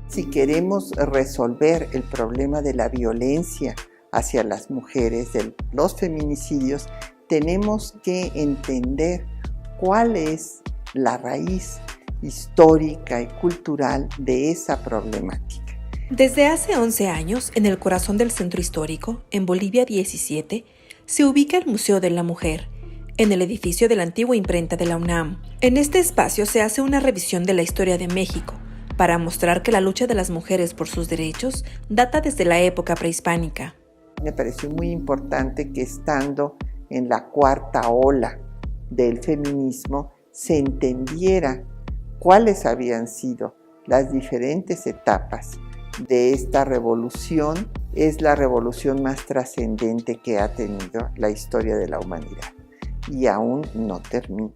Si queremos resolver el problema de la violencia hacia las mujeres, de los feminicidios, tenemos que entender cuál es la raíz histórica y cultural de esa problemática. Desde hace 11 años, en el corazón del centro histórico, en Bolivia 17, se ubica el Museo de la Mujer, en el edificio de la antigua imprenta de la UNAM. En este espacio se hace una revisión de la historia de México, para mostrar que la lucha de las mujeres por sus derechos data desde la época prehispánica. Me pareció muy importante que estando en la cuarta ola del feminismo se entendiera cuáles habían sido las diferentes etapas de esta revolución. Es la revolución más trascendente que ha tenido la historia de la humanidad y aún no termina.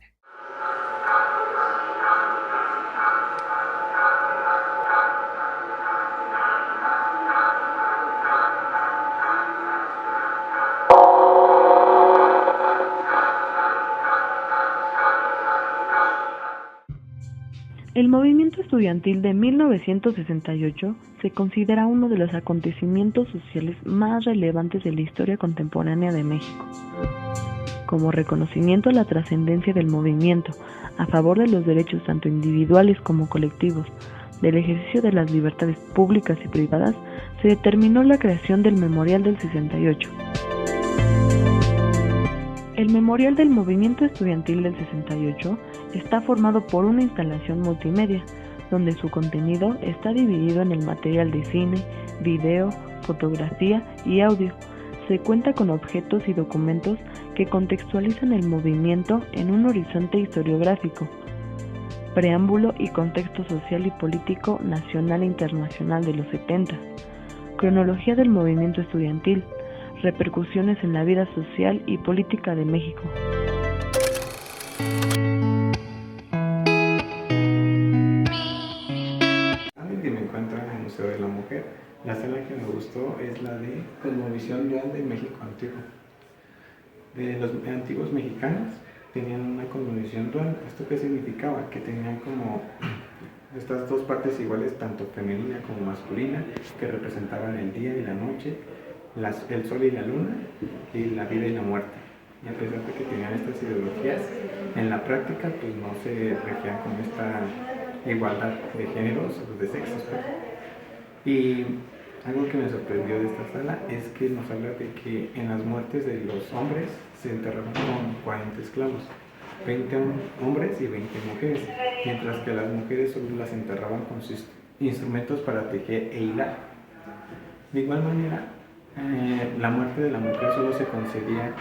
El movimiento estudiantil de 1968 se considera uno de los acontecimientos sociales más relevantes de la historia contemporánea de México. Como reconocimiento a la trascendencia del movimiento a favor de los derechos tanto individuales como colectivos, del ejercicio de las libertades públicas y privadas, se determinó la creación del Memorial del 68. El Memorial del Movimiento Estudiantil del 68 está formado por una instalación multimedia, donde su contenido está dividido en el material de cine, video, fotografía y audio. Se cuenta con objetos y documentos que contextualizan el movimiento en un horizonte historiográfico, preámbulo y contexto social y político nacional e internacional de los 70, cronología del movimiento estudiantil, repercusiones en la vida social y política de México. Que me encuentro en el Museo de la Mujer. La sala que me gustó es la de Cosmovisión Dual de México Antiguo. De los antiguos mexicanos tenían una cosmovisión dual. ¿Esto qué significaba? Que tenían como estas dos partes iguales, tanto femenina como masculina, que representaban el día y la noche, el sol y la luna, y la vida y la muerte. Y a pesar de que tenían estas ideologías, en la práctica pues no se regían con esta igualdad de géneros o de sexos. Y algo que me sorprendió de esta sala es que nos habla de que en las muertes de los hombres se enterraban con 40 esclavos, 20 hombres y 20 mujeres, mientras que las mujeres solo las enterraban con sus instrumentos para tejer e hilar. De igual manera, la muerte de la mujer solo se concedía,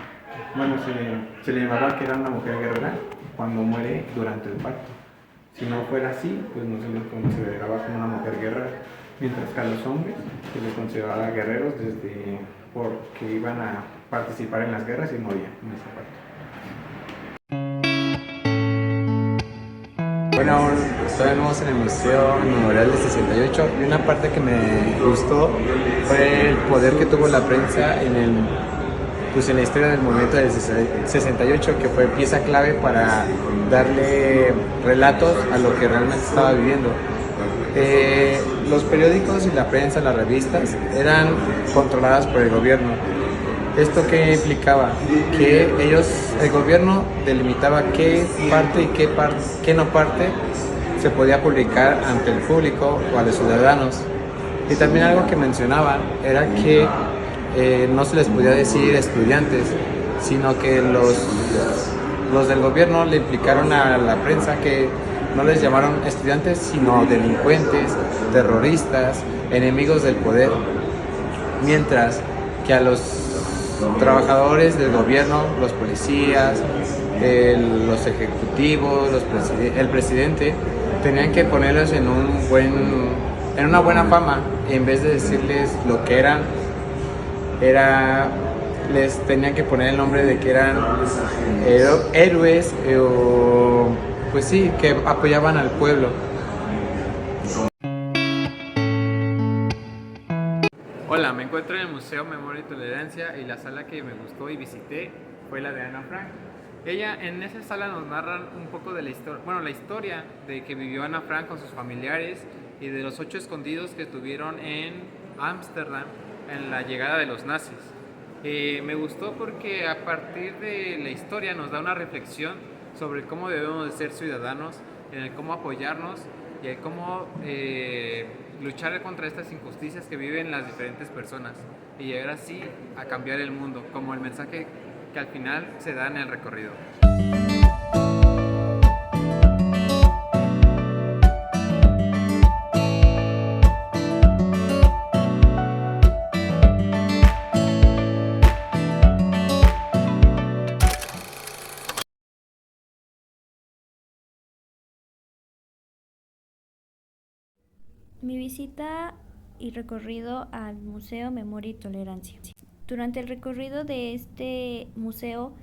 se le llamaba que era una mujer guerrera cuando muere durante el parto. Si no fuera así, pues no se les consideraba como una mujer guerrera, mientras que a los hombres se les consideraba guerreros porque iban a participar en las guerras y morían en esa parte. Bueno, estamos en el Museo Memorial del 68 y una parte que me gustó fue el poder que tuvo la prensa en la historia del movimiento del 68, que fue pieza clave para darle relatos a lo que realmente estaba viviendo. Los periódicos y la prensa, las revistas, eran controladas por el gobierno. ¿Esto qué implicaba? Que el gobierno delimitaba qué parte y qué no parte se podía publicar ante el público o a los ciudadanos. Y también algo que mencionaban era que no se les podía decir estudiantes, sino que los del gobierno le implicaron a la prensa que no les llamaron estudiantes, sino delincuentes, terroristas, enemigos del poder, mientras que a los trabajadores del gobierno, los policías, los ejecutivos, el presidente, tenían que ponerlos en una buena fama, y en vez de decirles lo que eran, les tenían que poner el nombre de que eran héroes o pues sí, que apoyaban al pueblo. Hola, me encuentro en el Museo Memoria y Tolerancia y la sala que me gustó y visité fue la de Ana Frank. En esa sala nos narran un poco de la historia de que vivió Ana Frank con sus familiares y de los 8 escondidos que tuvieron en Ámsterdam en la llegada de los nazis. Me gustó porque a partir de la historia nos da una reflexión sobre cómo debemos de ser ciudadanos, en el cómo apoyarnos y el cómo luchar contra estas injusticias que viven las diferentes personas y llegar así a cambiar el mundo, como el mensaje que al final se da en el recorrido. Mi visita y recorrido al Museo Memoria y Tolerancia. Durante el recorrido de este museo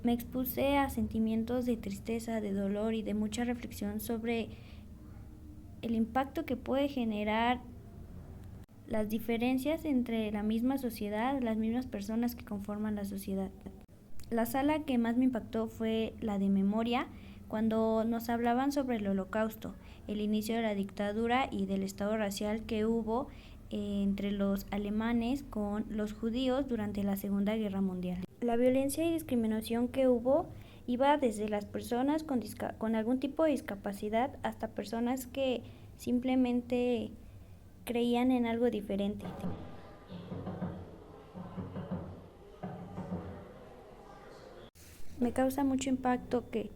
me expuse a sentimientos de tristeza, de dolor y de mucha reflexión sobre el impacto que puede generar las diferencias entre la misma sociedad, las mismas personas que conforman la sociedad. La sala que más me impactó fue la de memoria, cuando nos hablaban sobre el Holocausto, el inicio de la dictadura y del estado racial que hubo entre los alemanes con los judíos durante la Segunda Guerra Mundial. La violencia y discriminación que hubo iba desde las personas con algún tipo de discapacidad hasta personas que simplemente creían en algo diferente. Me causa mucho impacto que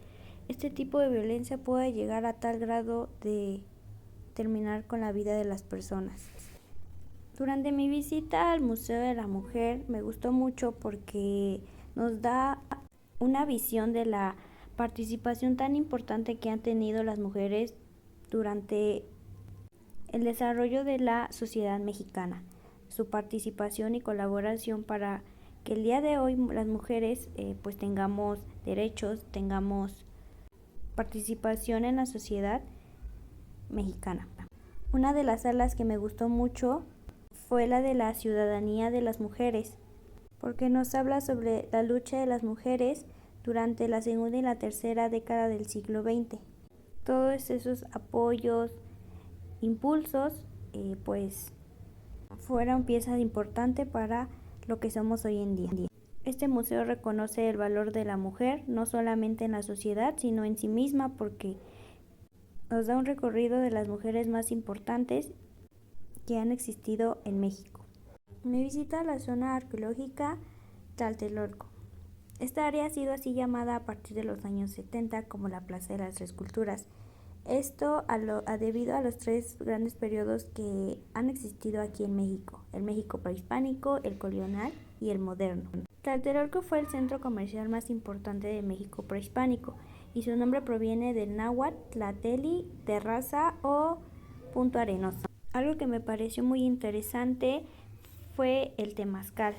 este tipo de violencia pueda llegar a tal grado de terminar con la vida de las personas. Durante mi visita al Museo de la Mujer me gustó mucho porque nos da una visión de la participación tan importante que han tenido las mujeres durante el desarrollo de la sociedad mexicana, su participación y colaboración para que el día de hoy las mujeres pues tengamos derechos, tengamos participación en la sociedad mexicana. Una de las salas que me gustó mucho fue la de la ciudadanía de las mujeres, porque nos habla sobre la lucha de las mujeres durante la segunda y la tercera década del siglo XX. Todos esos apoyos, impulsos, pues fueron piezas importantes para lo que somos hoy en día. Este museo reconoce el valor de la mujer, no solamente en la sociedad, sino en sí misma, porque nos da un recorrido de las mujeres más importantes que han existido en México. Mi visita a la zona arqueológica Tlatelolco. Esta área ha sido así llamada a partir de los años 70 como la Plaza de las Tres Culturas. Esto debido a los 3 grandes periodos que han existido aquí en México: el México prehispánico, el colonial y el moderno. Tlatelolco fue el centro comercial más importante de México prehispánico y su nombre proviene del náhuatl Tlateli, terraza o punto arenoso. Algo que me pareció muy interesante fue el temazcal,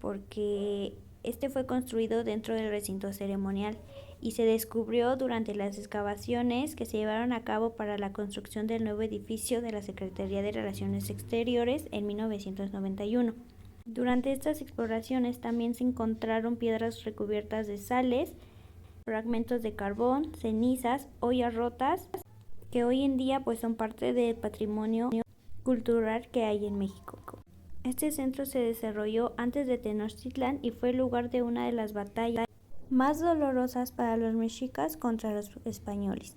porque este fue construido dentro del recinto ceremonial y se descubrió durante las excavaciones que se llevaron a cabo para la construcción del nuevo edificio de la Secretaría de Relaciones Exteriores en 1991. Durante estas exploraciones también se encontraron piedras recubiertas de sales, fragmentos de carbón, cenizas, ollas rotas, que hoy en día pues son parte del patrimonio cultural que hay en México. Este centro se desarrolló antes de Tenochtitlan y fue el lugar de una de las batallas más dolorosas para los mexicas contra los españoles.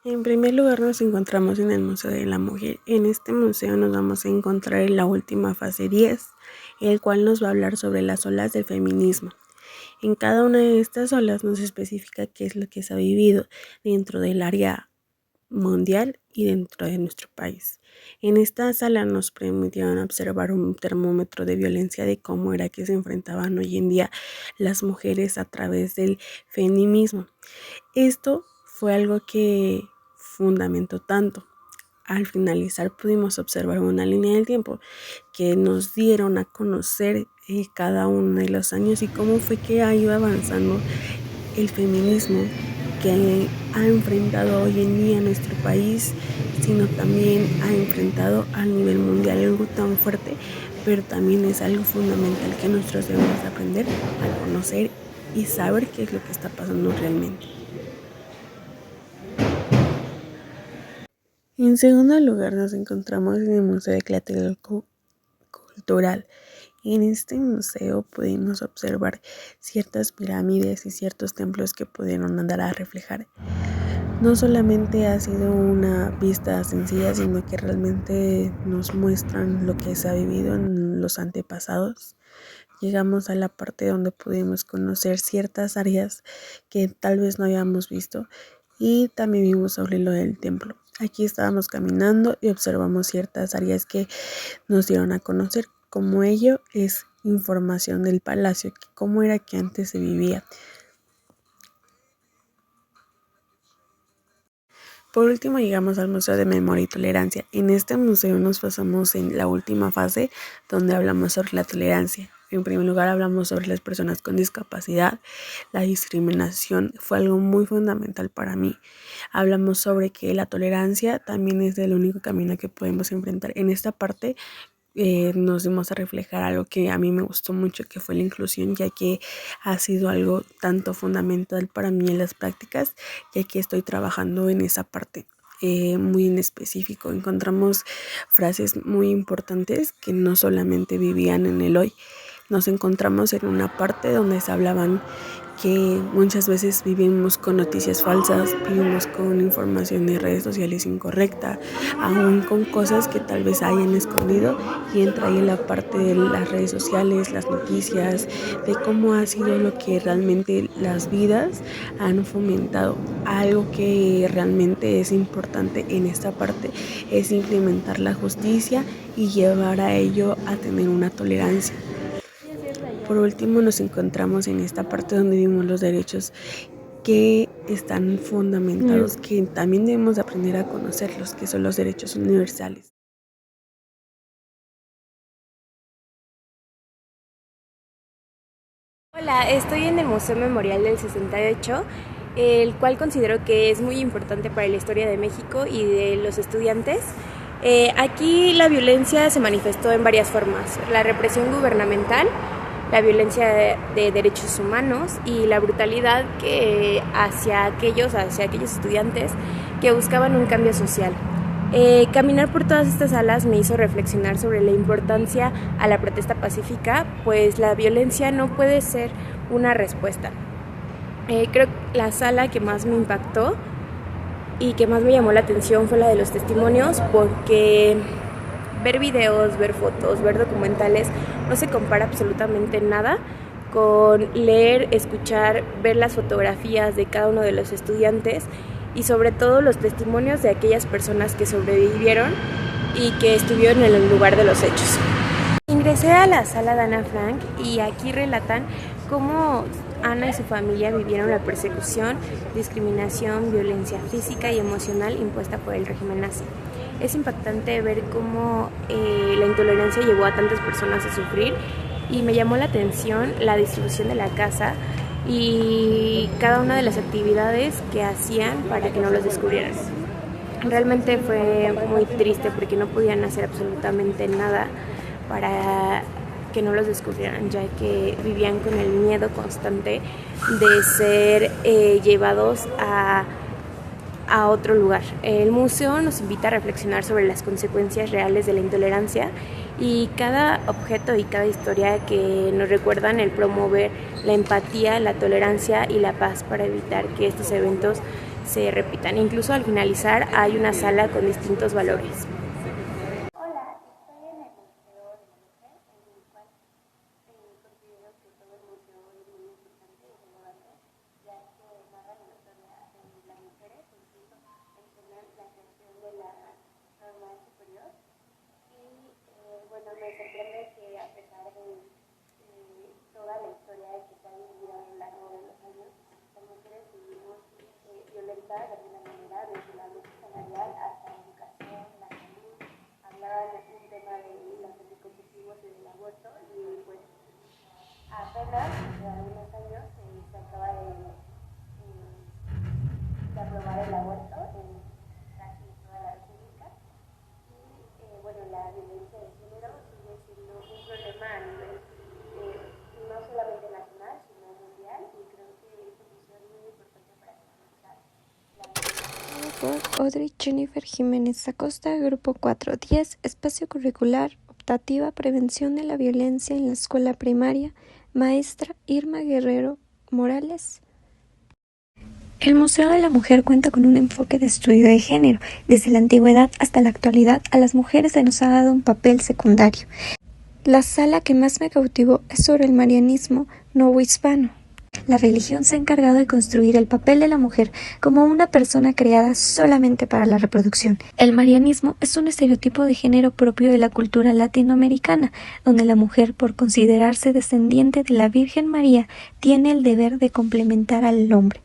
En primer lugar nos encontramos en el Museo de la Mujer. En este museo nos vamos a encontrar en la última fase 10, el cual nos va a hablar sobre las olas del feminismo. En cada una de estas olas nos especifica qué es lo que se ha vivido dentro del área mundial y dentro de nuestro país. En esta sala nos permitieron observar un termómetro de violencia de cómo era que se enfrentaban hoy en día las mujeres a través del feminismo. Esto fue algo que fundamentó tanto. Al finalizar pudimos observar una línea del tiempo que nos dieron a conocer cada uno de los años y cómo fue que ha ido avanzando el feminismo que ha enfrentado hoy en día nuestro país, sino también ha enfrentado a nivel mundial algo tan fuerte, pero también es algo fundamental que nosotros debemos aprender a conocer y saber qué es lo que está pasando realmente. En segundo lugar nos encontramos en el Museo de Tlatelolco Cultural. En este museo pudimos observar ciertas pirámides y ciertos templos que pudieron dar a reflejar. No solamente ha sido una vista sencilla, sino que realmente nos muestran lo que se ha vivido en los antepasados. Llegamos a la parte donde pudimos conocer ciertas áreas que tal vez no habíamos visto y también vimos sobre lo del templo. Aquí estábamos caminando y observamos ciertas áreas que nos dieron a conocer. Como ello es información del palacio, cómo era que antes se vivía. Por último llegamos al Museo de Memoria y Tolerancia. En este museo nos pasamos en la última fase donde hablamos sobre la tolerancia. En primer lugar hablamos sobre las personas con discapacidad. La discriminación fue algo muy fundamental para mí. Hablamos sobre que la tolerancia también es el único camino que podemos enfrentar. En esta parte nos dimos a reflejar algo que a mí me gustó mucho, que fue la inclusión, ya que ha sido algo tanto fundamental para mí en las prácticas, ya que estoy trabajando en esa parte. Muy en específico, encontramos frases muy importantes que no solamente vivían en el hoy. Nos encontramos en una parte donde se hablaban que muchas veces vivimos con noticias falsas, vivimos con información de redes sociales incorrecta, aún con cosas que tal vez hayan escondido, y entra ahí la parte de las redes sociales, las noticias, de cómo ha sido lo que realmente las vidas han fomentado. Algo que realmente es importante en esta parte es implementar la justicia y llevar a ello a tener una tolerancia. Por último nos encontramos en esta parte donde vimos los derechos que están fundamentados, que también debemos aprender a conocerlos, que son los derechos universales. Hola, estoy en el Museo Memorial del 68, el cual considero que es muy importante para la historia de México y de los estudiantes. Aquí la violencia se manifestó en varias formas: la represión gubernamental, la violencia de derechos humanos y la brutalidad que hacia aquellos estudiantes que buscaban un cambio social. Caminar por todas estas salas me hizo reflexionar sobre la importancia a la protesta pacífica, pues la violencia no puede ser una respuesta. Creo que la sala que más me impactó y que más me llamó la atención fue la de los testimonios, porque ver videos, ver fotos, ver documentales no se compara absolutamente nada con leer, escuchar, ver las fotografías de cada uno de los estudiantes y sobre todo los testimonios de aquellas personas que sobrevivieron y que estuvieron en el lugar de los hechos. Ingresé a la sala de Ana Frank y aquí relatan cómo Ana y su familia vivieron la persecución, discriminación, violencia física y emocional impuesta por el régimen nazi. Es impactante ver cómo la intolerancia llevó a tantas personas a sufrir, y me llamó la atención la distribución de la casa y cada una de las actividades que hacían para que no los descubrieran. Realmente fue muy triste porque no podían hacer absolutamente nada para que no los descubrieran, ya que vivían con el miedo constante de ser llevados a otro lugar. El museo nos invita a reflexionar sobre las consecuencias reales de la intolerancia, y cada objeto y cada historia que nos recuerdan el promover la empatía, la tolerancia y la paz para evitar que estos eventos se repitan. Incluso al finalizar hay una sala con distintos valores. Por Audrey Jennifer Jiménez Acosta, Grupo 410, Espacio Curricular, Optativa, Prevención de la Violencia en la Escuela Primaria, maestra Irma Guerrero Morales. El Museo de la Mujer cuenta con un enfoque de estudio de género. Desde la antigüedad hasta la actualidad, a las mujeres se nos ha dado un papel secundario. La sala que más me cautivó es sobre el marianismo novohispano. La religión se ha encargado de construir el papel de la mujer como una persona creada solamente para la reproducción. El marianismo es un estereotipo de género propio de la cultura latinoamericana, donde la mujer, por considerarse descendiente de la Virgen María, tiene el deber de complementar al hombre.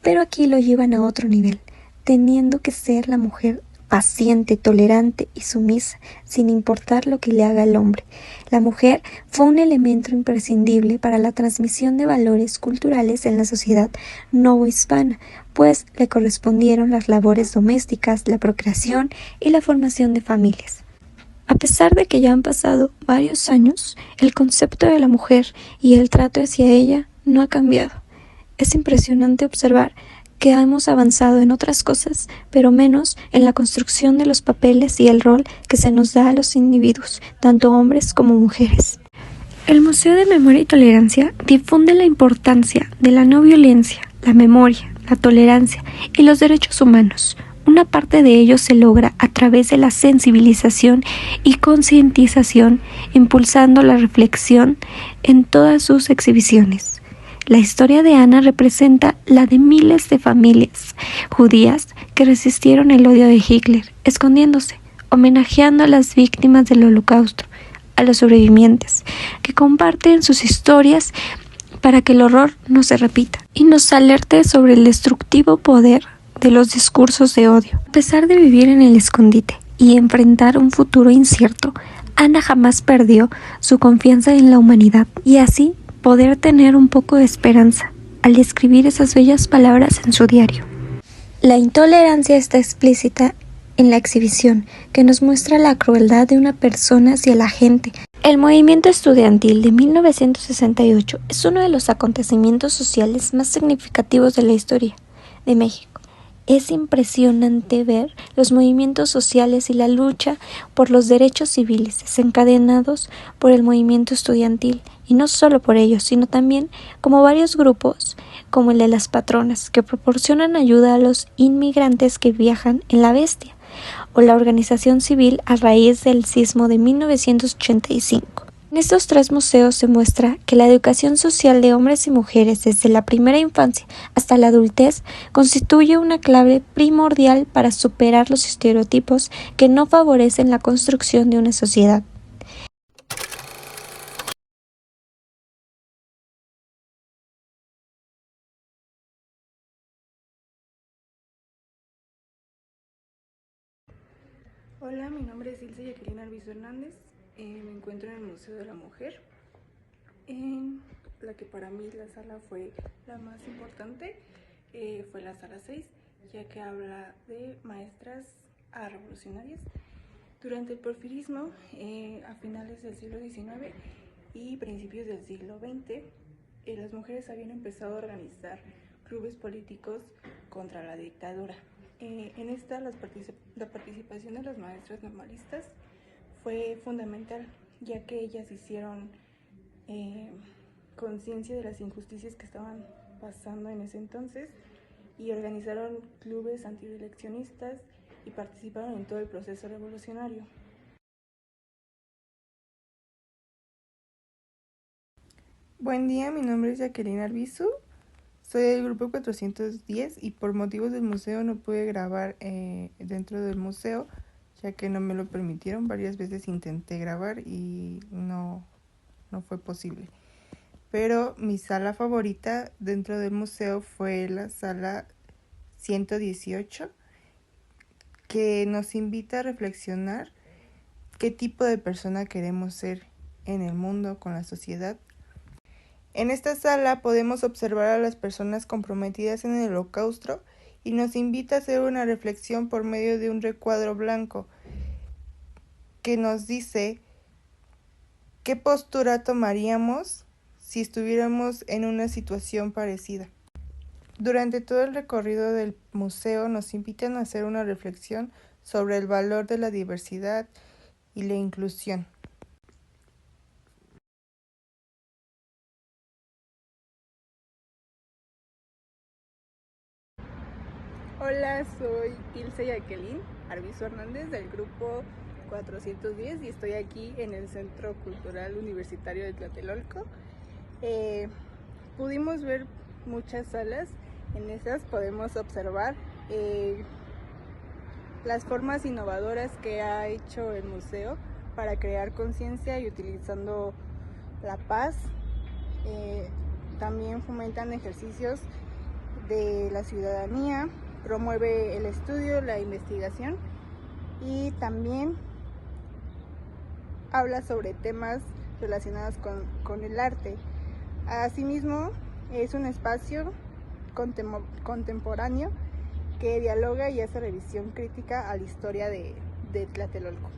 Pero aquí lo llevan a otro nivel, teniendo que ser la mujer paciente, tolerante y sumisa, sin importar lo que le haga el hombre. La mujer fue un elemento imprescindible para la transmisión de valores culturales en la sociedad novohispana, pues le correspondieron las labores domésticas, la procreación y la formación de familias. A pesar de que ya han pasado varios años, el concepto de la mujer y el trato hacia ella no ha cambiado. Es impresionante observar que hemos avanzado en otras cosas, pero menos en la construcción de los papeles y el rol que se nos da a los individuos, tanto hombres como mujeres. El Museo de Memoria y Tolerancia difunde la importancia de la no violencia, la memoria, la tolerancia y los derechos humanos. Una parte de ello se logra a través de la sensibilización y concientización, impulsando la reflexión en todas sus exhibiciones. La historia de Ana representa la de miles de familias judías que resistieron el odio de Hitler, escondiéndose, homenajeando a las víctimas del Holocausto, a los sobrevivientes, que comparten sus historias para que el horror no se repita y nos alerte sobre el destructivo poder de los discursos de odio. A pesar de vivir en el escondite y enfrentar un futuro incierto, Ana jamás perdió su confianza en la humanidad y así poder tener un poco de esperanza al escribir esas bellas palabras en su diario. La intolerancia está explícita en la exhibición, que nos muestra la crueldad de una persona hacia la gente. El movimiento estudiantil de 1968 es uno de los acontecimientos sociales más significativos de la historia de México. Es impresionante ver los movimientos sociales y la lucha por los derechos civiles desencadenados por el movimiento estudiantil, y no solo por ellos, sino también como varios grupos, como el de las patronas, que proporcionan ayuda a los inmigrantes que viajan en la Bestia, o la organización civil a raíz del sismo de 1985. En estos tres museos se muestra que la educación social de hombres y mujeres desde la primera infancia hasta la adultez constituye una clave primordial para superar los estereotipos que no favorecen la construcción de una sociedad. Hola, mi nombre es Ilse Jacqueline Alviso Hernández. Me encuentro en el Museo de la Mujer, en la que para mí la sala fue la más importante, fue la sala 6, ya que habla de maestras revolucionarias. Durante el porfirismo, a finales del siglo XIX y principios del siglo XX, las mujeres habían empezado a organizar clubes políticos contra la dictadura. En esta la participación de las maestras normalistas fue fundamental, ya que ellas hicieron conciencia de las injusticias que estaban pasando en ese entonces y organizaron clubes antireeleccionistas y participaron en todo el proceso revolucionario. Buen día, mi nombre es Jacqueline Arbizu, soy del grupo 410 y por motivos del museo no pude grabar dentro del museo, ya que no me lo permitieron. Varias veces intenté grabar y no fue posible. Pero mi sala favorita dentro del museo fue la sala 118, que nos invita a reflexionar qué tipo de persona queremos ser en el mundo, con la sociedad. En esta sala podemos observar a las personas comprometidas en el Holocausto y nos invita a hacer una reflexión por medio de un recuadro blanco que nos dice qué postura tomaríamos si estuviéramos en una situación parecida. Durante todo el recorrido del museo nos invitan a hacer una reflexión sobre el valor de la diversidad y la inclusión. Hola, soy Ilse Jacqueline Arbizu Hernández del grupo 410 y estoy aquí en el Centro Cultural Universitario de Tlatelolco. Pudimos ver muchas salas, en esas podemos observar las formas innovadoras que ha hecho el museo para crear conciencia y utilizando la paz. También fomentan ejercicios de la ciudadanía, promueve el estudio, la investigación y también habla sobre temas relacionados con el arte. Asimismo, es un espacio contemporáneo que dialoga y hace revisión crítica a la historia de Tlatelolco.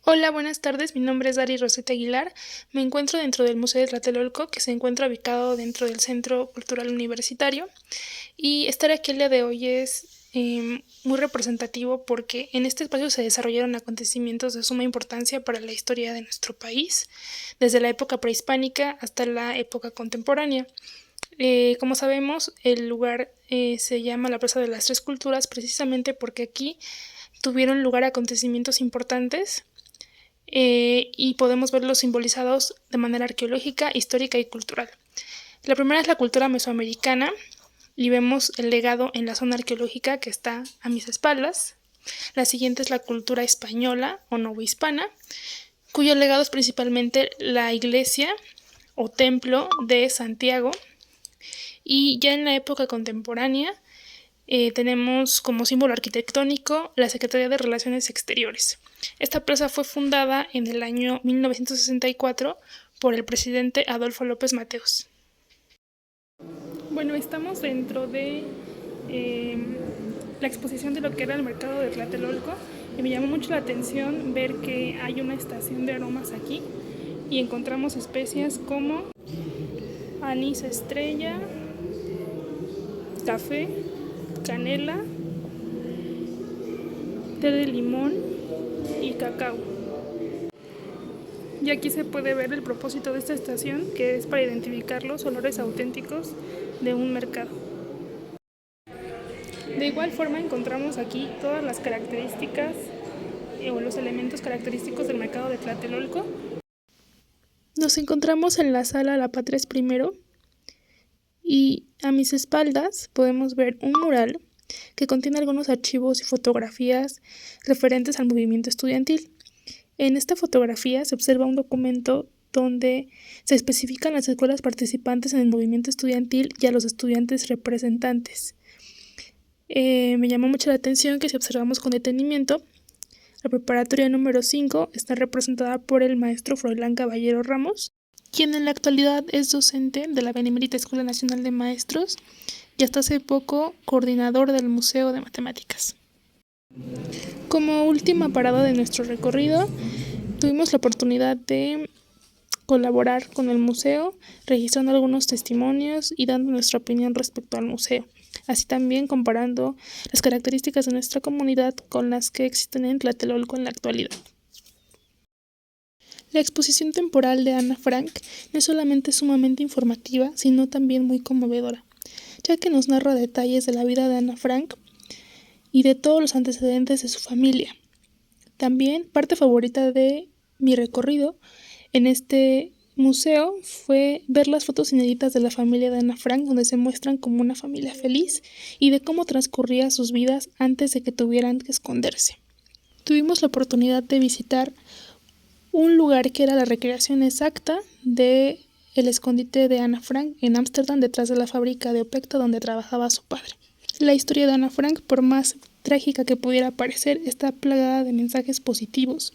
Hola, buenas tardes. Mi nombre es Dari Rosetta Aguilar. Me encuentro dentro del Museo de Tlatelolco, que se encuentra ubicado dentro del Centro Cultural Universitario. Y estar aquí el día de hoy es muy representativo porque en este espacio se desarrollaron acontecimientos de suma importancia para la historia de nuestro país, desde la época prehispánica hasta la época contemporánea. Como sabemos, el lugar se llama la Plaza de las Tres Culturas precisamente porque aquí tuvieron lugar acontecimientos importantes y podemos verlos simbolizados de manera arqueológica, histórica y cultural. La primera es la cultura mesoamericana y vemos el legado en la zona arqueológica que está a mis espaldas. La siguiente es la cultura española o novohispana, cuyo legado es principalmente la iglesia o templo de Santiago. Y ya en la época contemporánea tenemos como símbolo arquitectónico la Secretaría de Relaciones Exteriores. Esta plaza fue fundada en el año 1964 por el presidente Adolfo López Mateos. Bueno, estamos dentro de la exposición de lo que era el mercado de Tlatelolco y me llamó mucho la atención ver que hay una estación de aromas aquí y encontramos especias como anís estrella, café, canela, té de limón y cacao. Y aquí se puede ver el propósito de esta estación, que es para identificar los olores auténticos de un mercado. De igual forma encontramos aquí todas las características o los elementos característicos del mercado de Tlatelolco. Nos encontramos en la sala La Patria es Primero y a mis espaldas podemos ver un mural que contiene algunos archivos y fotografías referentes al movimiento estudiantil. En esta fotografía se observa un documento donde se especifican las escuelas participantes en el movimiento estudiantil y a los estudiantes representantes. Me llamó mucho la atención que si observamos con detenimiento, la preparatoria número 5 está representada por el maestro Froilán Caballero Ramos, quien en la actualidad es docente de la Benemérita Escuela Nacional de Maestros y hasta hace poco coordinador del Museo de Matemáticas. Como última parada de nuestro recorrido, tuvimos la oportunidad de colaborar con el museo, registrando algunos testimonios y dando nuestra opinión respecto al museo. así también comparando las características de nuestra comunidad con las que existen en Tlatelolco en la actualidad. La exposición temporal de Ana Frank no es solamente sumamente informativa, sino también muy conmovedora, ya que nos narra detalles de la vida de Ana Frank y de todos los antecedentes de su familia. También, parte favorita de mi recorrido en este museo fue ver las fotos inéditas de la familia de Ana Frank, donde se muestran como una familia feliz y de cómo transcurría sus vidas antes de que tuvieran que esconderse. Tuvimos la oportunidad de visitar un lugar que era la recreación exacta de el escondite de Ana Frank en Ámsterdam, detrás de la fábrica de Opecta donde trabajaba su padre. La historia de Ana Frank, por más trágica que pudiera parecer, está plagada de mensajes positivos.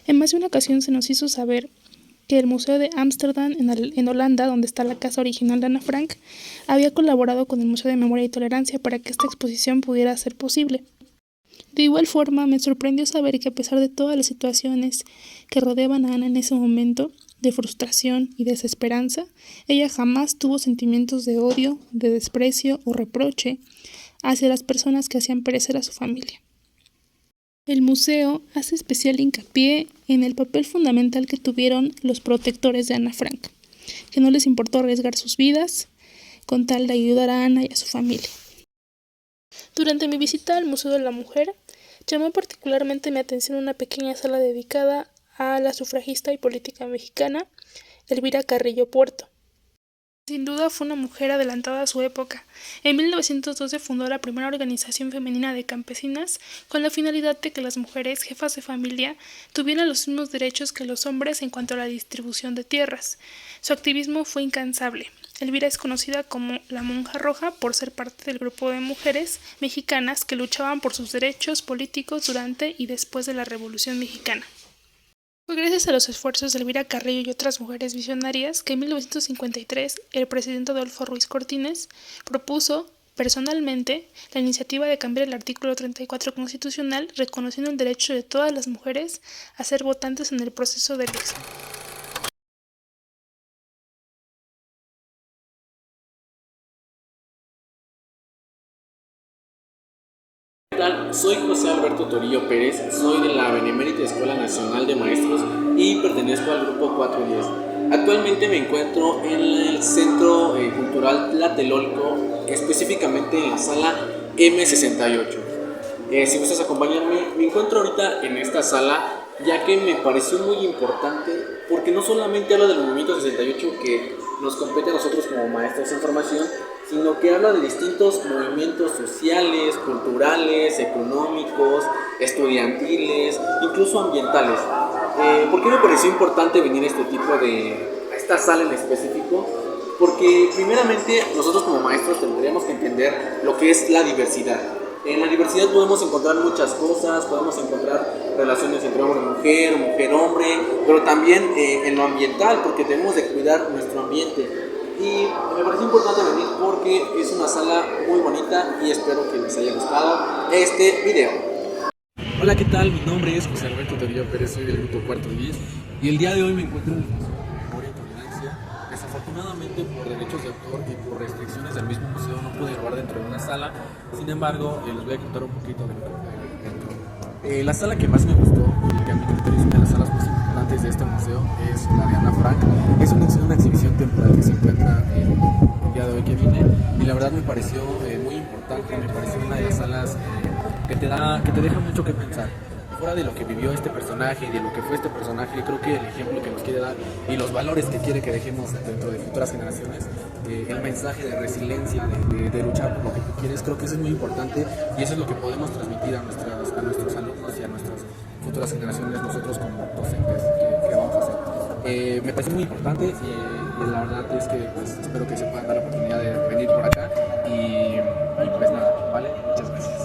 En más de una ocasión se nos hizo saber que el Museo de Ámsterdam en Holanda, donde está la casa original de Ana Frank, había colaborado con el Museo de Memoria y Tolerancia para que esta exposición pudiera ser posible. De igual forma, me sorprendió saber que a pesar de todas las situaciones que rodeaban a Ana en ese momento, de frustración y desesperanza, ella jamás tuvo sentimientos de odio, de desprecio o reproche hacia las personas que hacían perecer a su familia. El museo hace especial hincapié en el papel fundamental que tuvieron los protectores de Ana Frank, que no les importó arriesgar sus vidas con tal de ayudar a Ana y a su familia. Durante mi visita al Museo de la Mujer, llamó particularmente mi atención una pequeña sala dedicada a la sufragista y política mexicana Elvira Carrillo Puerto. Sin duda fue una mujer adelantada a su época. En 1912 fundó la primera organización femenina de campesinas con la finalidad de que las mujeres jefas de familia tuvieran los mismos derechos que los hombres en cuanto a la distribución de tierras. Su activismo fue incansable. Elvira es conocida como la Monja Roja por ser parte del grupo de mujeres mexicanas que luchaban por sus derechos políticos durante y después de la Revolución Mexicana. Fue gracias a los esfuerzos de Elvira Carrillo y otras mujeres visionarias que en 1953 el presidente Adolfo Ruiz Cortines propuso personalmente la iniciativa de cambiar el artículo 34 constitucional reconociendo el derecho de todas las mujeres a ser votantes en el proceso de elección. Soy José Alberto Torillo Pérez, soy de la Benemérita Escuela Nacional de Maestros y pertenezco al grupo 410. Actualmente me encuentro en el Centro Cultural Tlatelolco, específicamente en la sala M68. Si gustas acompañarme, me encuentro ahorita en esta sala ya que me pareció muy importante porque no solamente habla del movimiento 68 que nos compete a nosotros como maestros en formación, sino que habla de distintos movimientos sociales, culturales, económicos, estudiantiles, incluso ambientales. ¿Por qué me pareció importante venir a esta sala en específico? Porque primeramente nosotros como maestros tendríamos que entender lo que es la diversidad. En la diversidad podemos encontrar muchas cosas, podemos encontrar relaciones entre hombre-mujer, mujer-hombre, pero también en lo ambiental, porque tenemos de cuidar nuestro ambiente. Y me pareció importante venir porque es una sala muy bonita y espero que les haya gustado este video. Hola, ¿qué tal? Mi nombre es José Alberto Torillo Pérez, soy del grupo 410 y el día de hoy me encuentro en el Museo de Memoria y Tolerancia. Desafortunadamente, por derechos de autor y por restricciones del mismo museo no pude grabar dentro de una sala. Sin embargo, les voy a contar un poquito de lo que hay dentro. La sala que más me gustó y que a mi criterio es una de las salas más importantes de este museo es la de Ana Frank. Es una exhibición temporal que se encuentra el día de hoy que vine y la verdad me pareció muy importante, me pareció una de las salas que te deja mucho que pensar. Fuera de lo que vivió este personaje y de lo que fue este personaje, creo que el ejemplo que nos quiere dar y los valores que quiere que dejemos dentro de futuras generaciones, el mensaje de resiliencia, de luchar por lo que tú quieres, creo que eso es muy importante y eso es lo que podemos transmitir a nuestros alumnos y a nuestras futuras generaciones, nosotros como docentes que vamos a hacer. Me parece muy importante y la verdad es que pues, espero que se puedan dar la oportunidad de venir por acá y pues nada, ¿vale? Muchas gracias.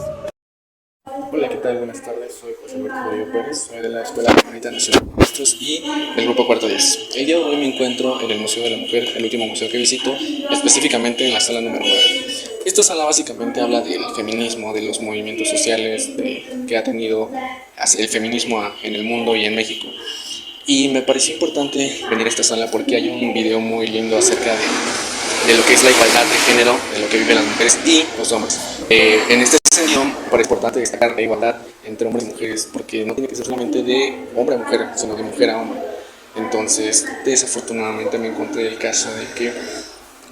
Hola, ¿qué tal? Buenas tardes, soy José Alberto Torillo Pérez, soy de la Escuela Benemérita Nacional de Maestros y del grupo 410. El día de hoy me encuentro en el Museo de la Mujer, el último museo que visito, específicamente en la sala número 9. Esta sala básicamente habla del feminismo, de los movimientos sociales que ha tenido el feminismo en el mundo y en México. Y me pareció importante venir a esta sala porque hay un video muy lindo acerca de lo que es la igualdad de género, de lo que viven las mujeres y los hombres. En este sentido, me parece importante destacar la igualdad entre hombres y mujeres, porque no tiene que ser solamente de hombre a mujer, sino de mujer a hombre. Entonces, desafortunadamente me encontré el caso de que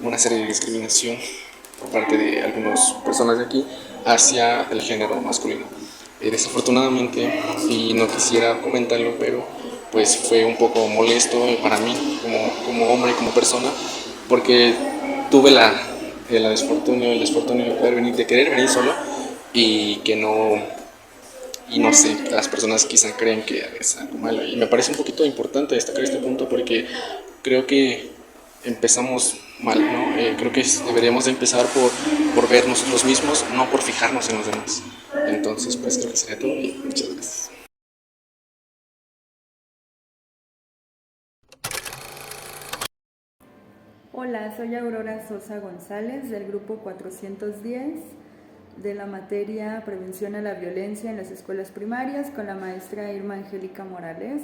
una serie de discriminación por parte de algunas personas de aquí hacia el género masculino. Desafortunadamente, y no quisiera comentarlo, pero pues fue un poco molesto para mí como hombre y como persona, porque tuve el desfortunio de poder venir, de querer venir solo y que no sé, las personas quizá creen que es algo malo, y me parece un poquito importante destacar este punto porque creo que empezamos mal, ¿no? Creo que deberíamos de empezar por ver nosotros mismos, no por fijarnos en los demás. Entonces, pues creo que sería todo y muchas gracias. Hola, soy Aurora Sosa González del grupo 410 de la materia Prevención a la Violencia en las Escuelas Primarias con la maestra Irma Angélica Morales,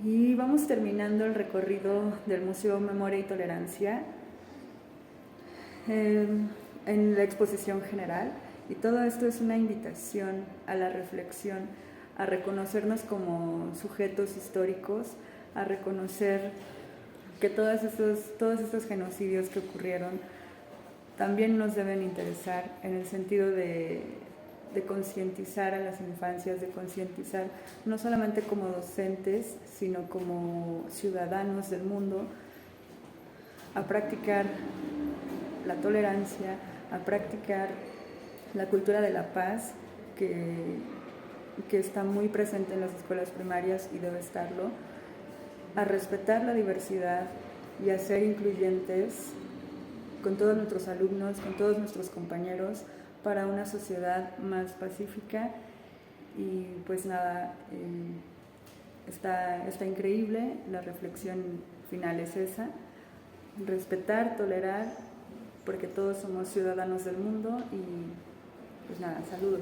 y vamos terminando el recorrido del Museo Memoria y Tolerancia en la exposición general, y todo esto es una invitación a la reflexión, a reconocernos como sujetos históricos, a reconocer que todos estos genocidios que ocurrieron también nos deben interesar, en el sentido de concientizar a las infancias, de concientizar no solamente como docentes, sino como ciudadanos del mundo, a practicar la tolerancia, a practicar la cultura de la paz, que está muy presente en las escuelas primarias y debe estarlo, a respetar la diversidad y a ser incluyentes con todos nuestros alumnos, con todos nuestros compañeros, para una sociedad más pacífica. Y pues nada, está increíble, la reflexión final es esa: respetar, tolerar, porque todos somos ciudadanos del mundo. Y pues nada, saludos.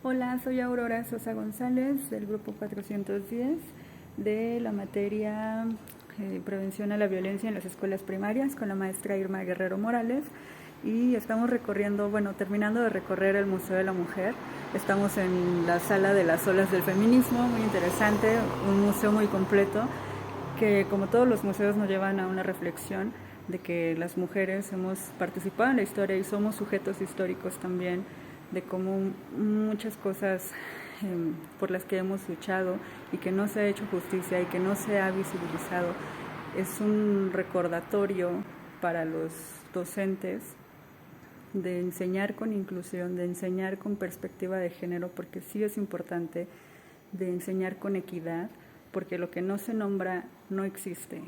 Hola, soy Aurora Sosa González del grupo 410 de la materia Prevención a la Violencia en las Escuelas Primarias con la maestra Irma Guerrero Morales, y estamos terminando de recorrer el Museo de la Mujer. Estamos en la sala de las olas del feminismo, muy interesante, un museo muy completo que, como todos los museos, nos llevan a una reflexión de que las mujeres hemos participado en la historia y somos sujetos históricos también, de cómo muchas cosas por las que hemos luchado y que no se ha hecho justicia y que no se ha visibilizado. Es un recordatorio para los docentes de enseñar con inclusión, de enseñar con perspectiva de género, porque sí es importante, de enseñar con equidad, porque lo que no se nombra no existe.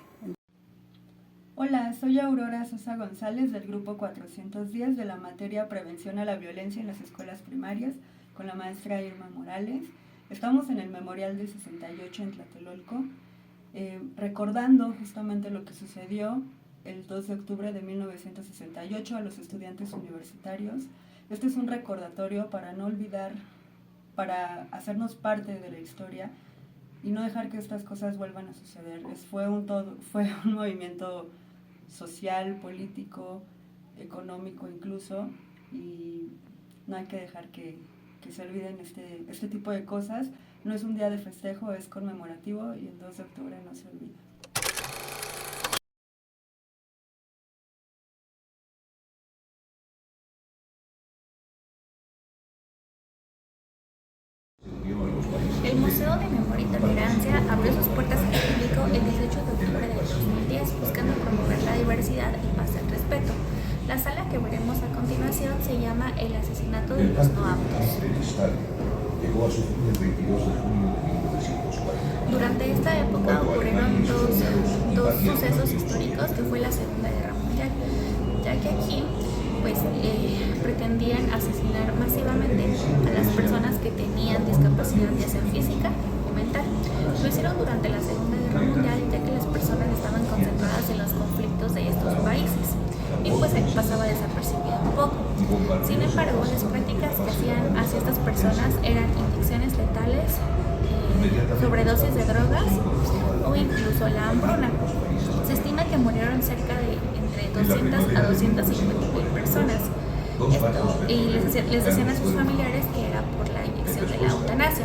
Hola, soy Aurora Sosa González del grupo 410 de la materia Prevención a la Violencia en las Escuelas Primarias con la maestra Irma Morales. Estamos en el Memorial del 68 en Tlatelolco, recordando justamente lo que sucedió el 2 de octubre de 1968 a los estudiantes universitarios. Este es un recordatorio para no olvidar, para hacernos parte de la historia y no dejar que estas cosas vuelvan a suceder. Fue un movimiento social, político, económico incluso, y no hay que dejar que se olviden este tipo de cosas. No es un día de festejo, es conmemorativo, y el 2 de octubre no se olvida. El Museo de Memoria y Tolerancia abrió sus puertas al público el 18 de octubre de 2010, buscando promover la diversidad y más el respeto. La sala que veremos a continuación se llama El asesinato de los no aptos. Durante esta época ocurrieron dos sucesos históricos, que fue la Segunda Guerra Mundial, ya que aquí pretendían asesinar masivamente a las personas que tenían discapacidad, ya sea física o mental. Lo hicieron durante la Segunda Guerra Mundial, ya que las personas estaban concentradas en los conflictos de estos países y pues pasaba desapercibido un poco. Sin embargo, las prácticas que hacían hacia estas personas eran inyecciones letales, sobredosis de drogas o incluso la hambruna. Se estima que que murieron cerca de entre 200 a 250.000 personas. Y les decían a sus familiares que era por la inyección de la eutanasia.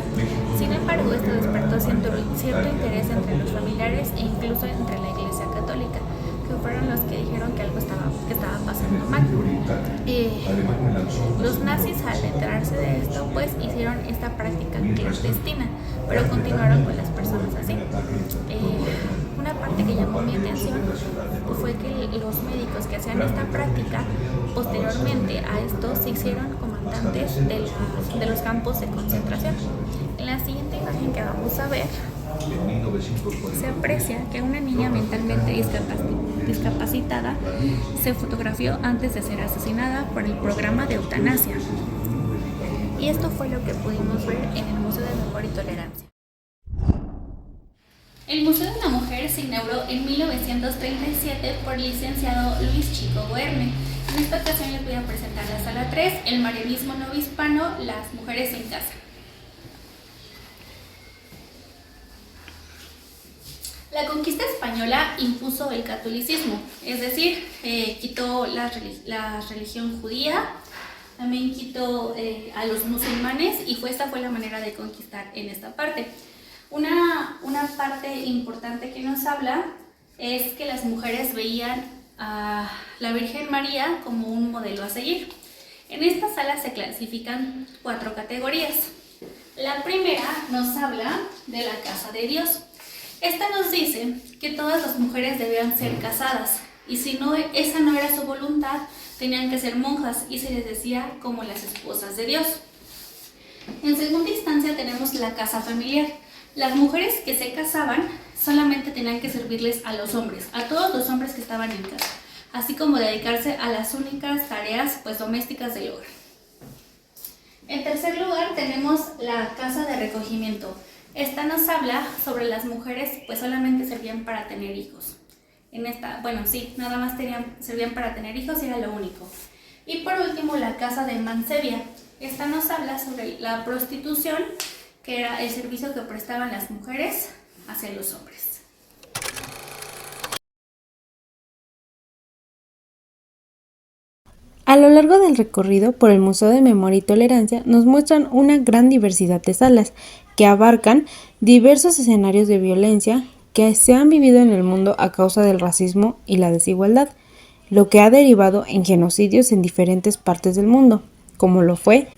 Sin embargo, esto despertó cierto interés entre los familiares e incluso entre la Iglesia Católica, que fueron los que dijeron que algo estaba pasando mal. Los nazis, al enterarse de esto, pues hicieron esta práctica clandestina, pero continuaron con las personas así. Una parte que llamó mi atención fue que los médicos que hacían esta práctica, posteriormente a esto se hicieron comandantes de los campos de concentración. En la siguiente imagen que vamos a ver, se aprecia que una niña mentalmente discapacitada se fotografió antes de ser asesinada por el programa de eutanasia. Y esto fue lo que pudimos ver en el Museo de Memoria y Tolerancia. El Museo de la Mujer se inauguró en 1937 por el licenciado Luis Chico Boerne. En esta ocasión les voy a presentar la sala 3, el marianismo novohispano, las mujeres en casa. La conquista española impuso el catolicismo, es decir, quitó la religión judía, también quitó a los musulmanes y esta fue la manera de conquistar en esta parte. Una parte importante que nos habla es que las mujeres veían a la Virgen María como un modelo a seguir. En esta sala se clasifican 4 categorías. La primera nos habla de la casa de Dios. Esta nos dice que todas las mujeres debían ser casadas y si no, esa no era su voluntad, tenían que ser monjas y se les decía como las esposas de Dios. En segunda instancia tenemos la casa familiar. Las mujeres que se casaban solamente tenían que servirles a los hombres, a todos los hombres que estaban en casa, así como dedicarse a las únicas tareas domésticas del hogar. En tercer lugar tenemos la casa de recogimiento. Esta nos habla sobre las mujeres, solamente servían para tener hijos. Nada más servían para tener hijos y era lo único. Y por último, la casa de mancebia. Esta nos habla sobre la prostitución, que era el servicio que prestaban las mujeres hacia los hombres. A lo largo del recorrido por el Museo de Memoria y Tolerancia nos muestran una gran diversidad de salas que abarcan diversos escenarios de violencia que se han vivido en el mundo a causa del racismo y la desigualdad, lo que ha derivado en genocidios en diferentes partes del mundo, como lo fue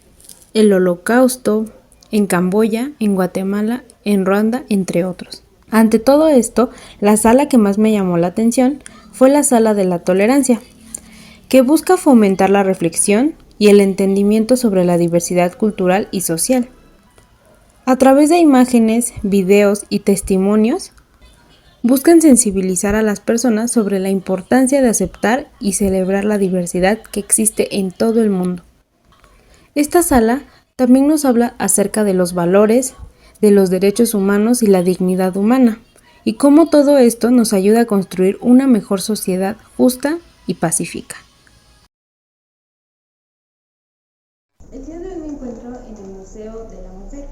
el Holocausto, en Camboya, en Guatemala, en Ruanda, entre otros. Ante todo esto, la sala que más me llamó la atención fue la sala de la tolerancia, que busca fomentar la reflexión y el entendimiento sobre la diversidad cultural y social. A través de imágenes, videos y testimonios, buscan sensibilizar a las personas sobre la importancia de aceptar y celebrar la diversidad que existe en todo el mundo. Esta sala también nos habla acerca de los valores, de los derechos humanos y la dignidad humana, y cómo todo esto nos ayuda a construir una mejor sociedad justa y pacífica. El día de hoy me encuentro en el Museo de la Mujer,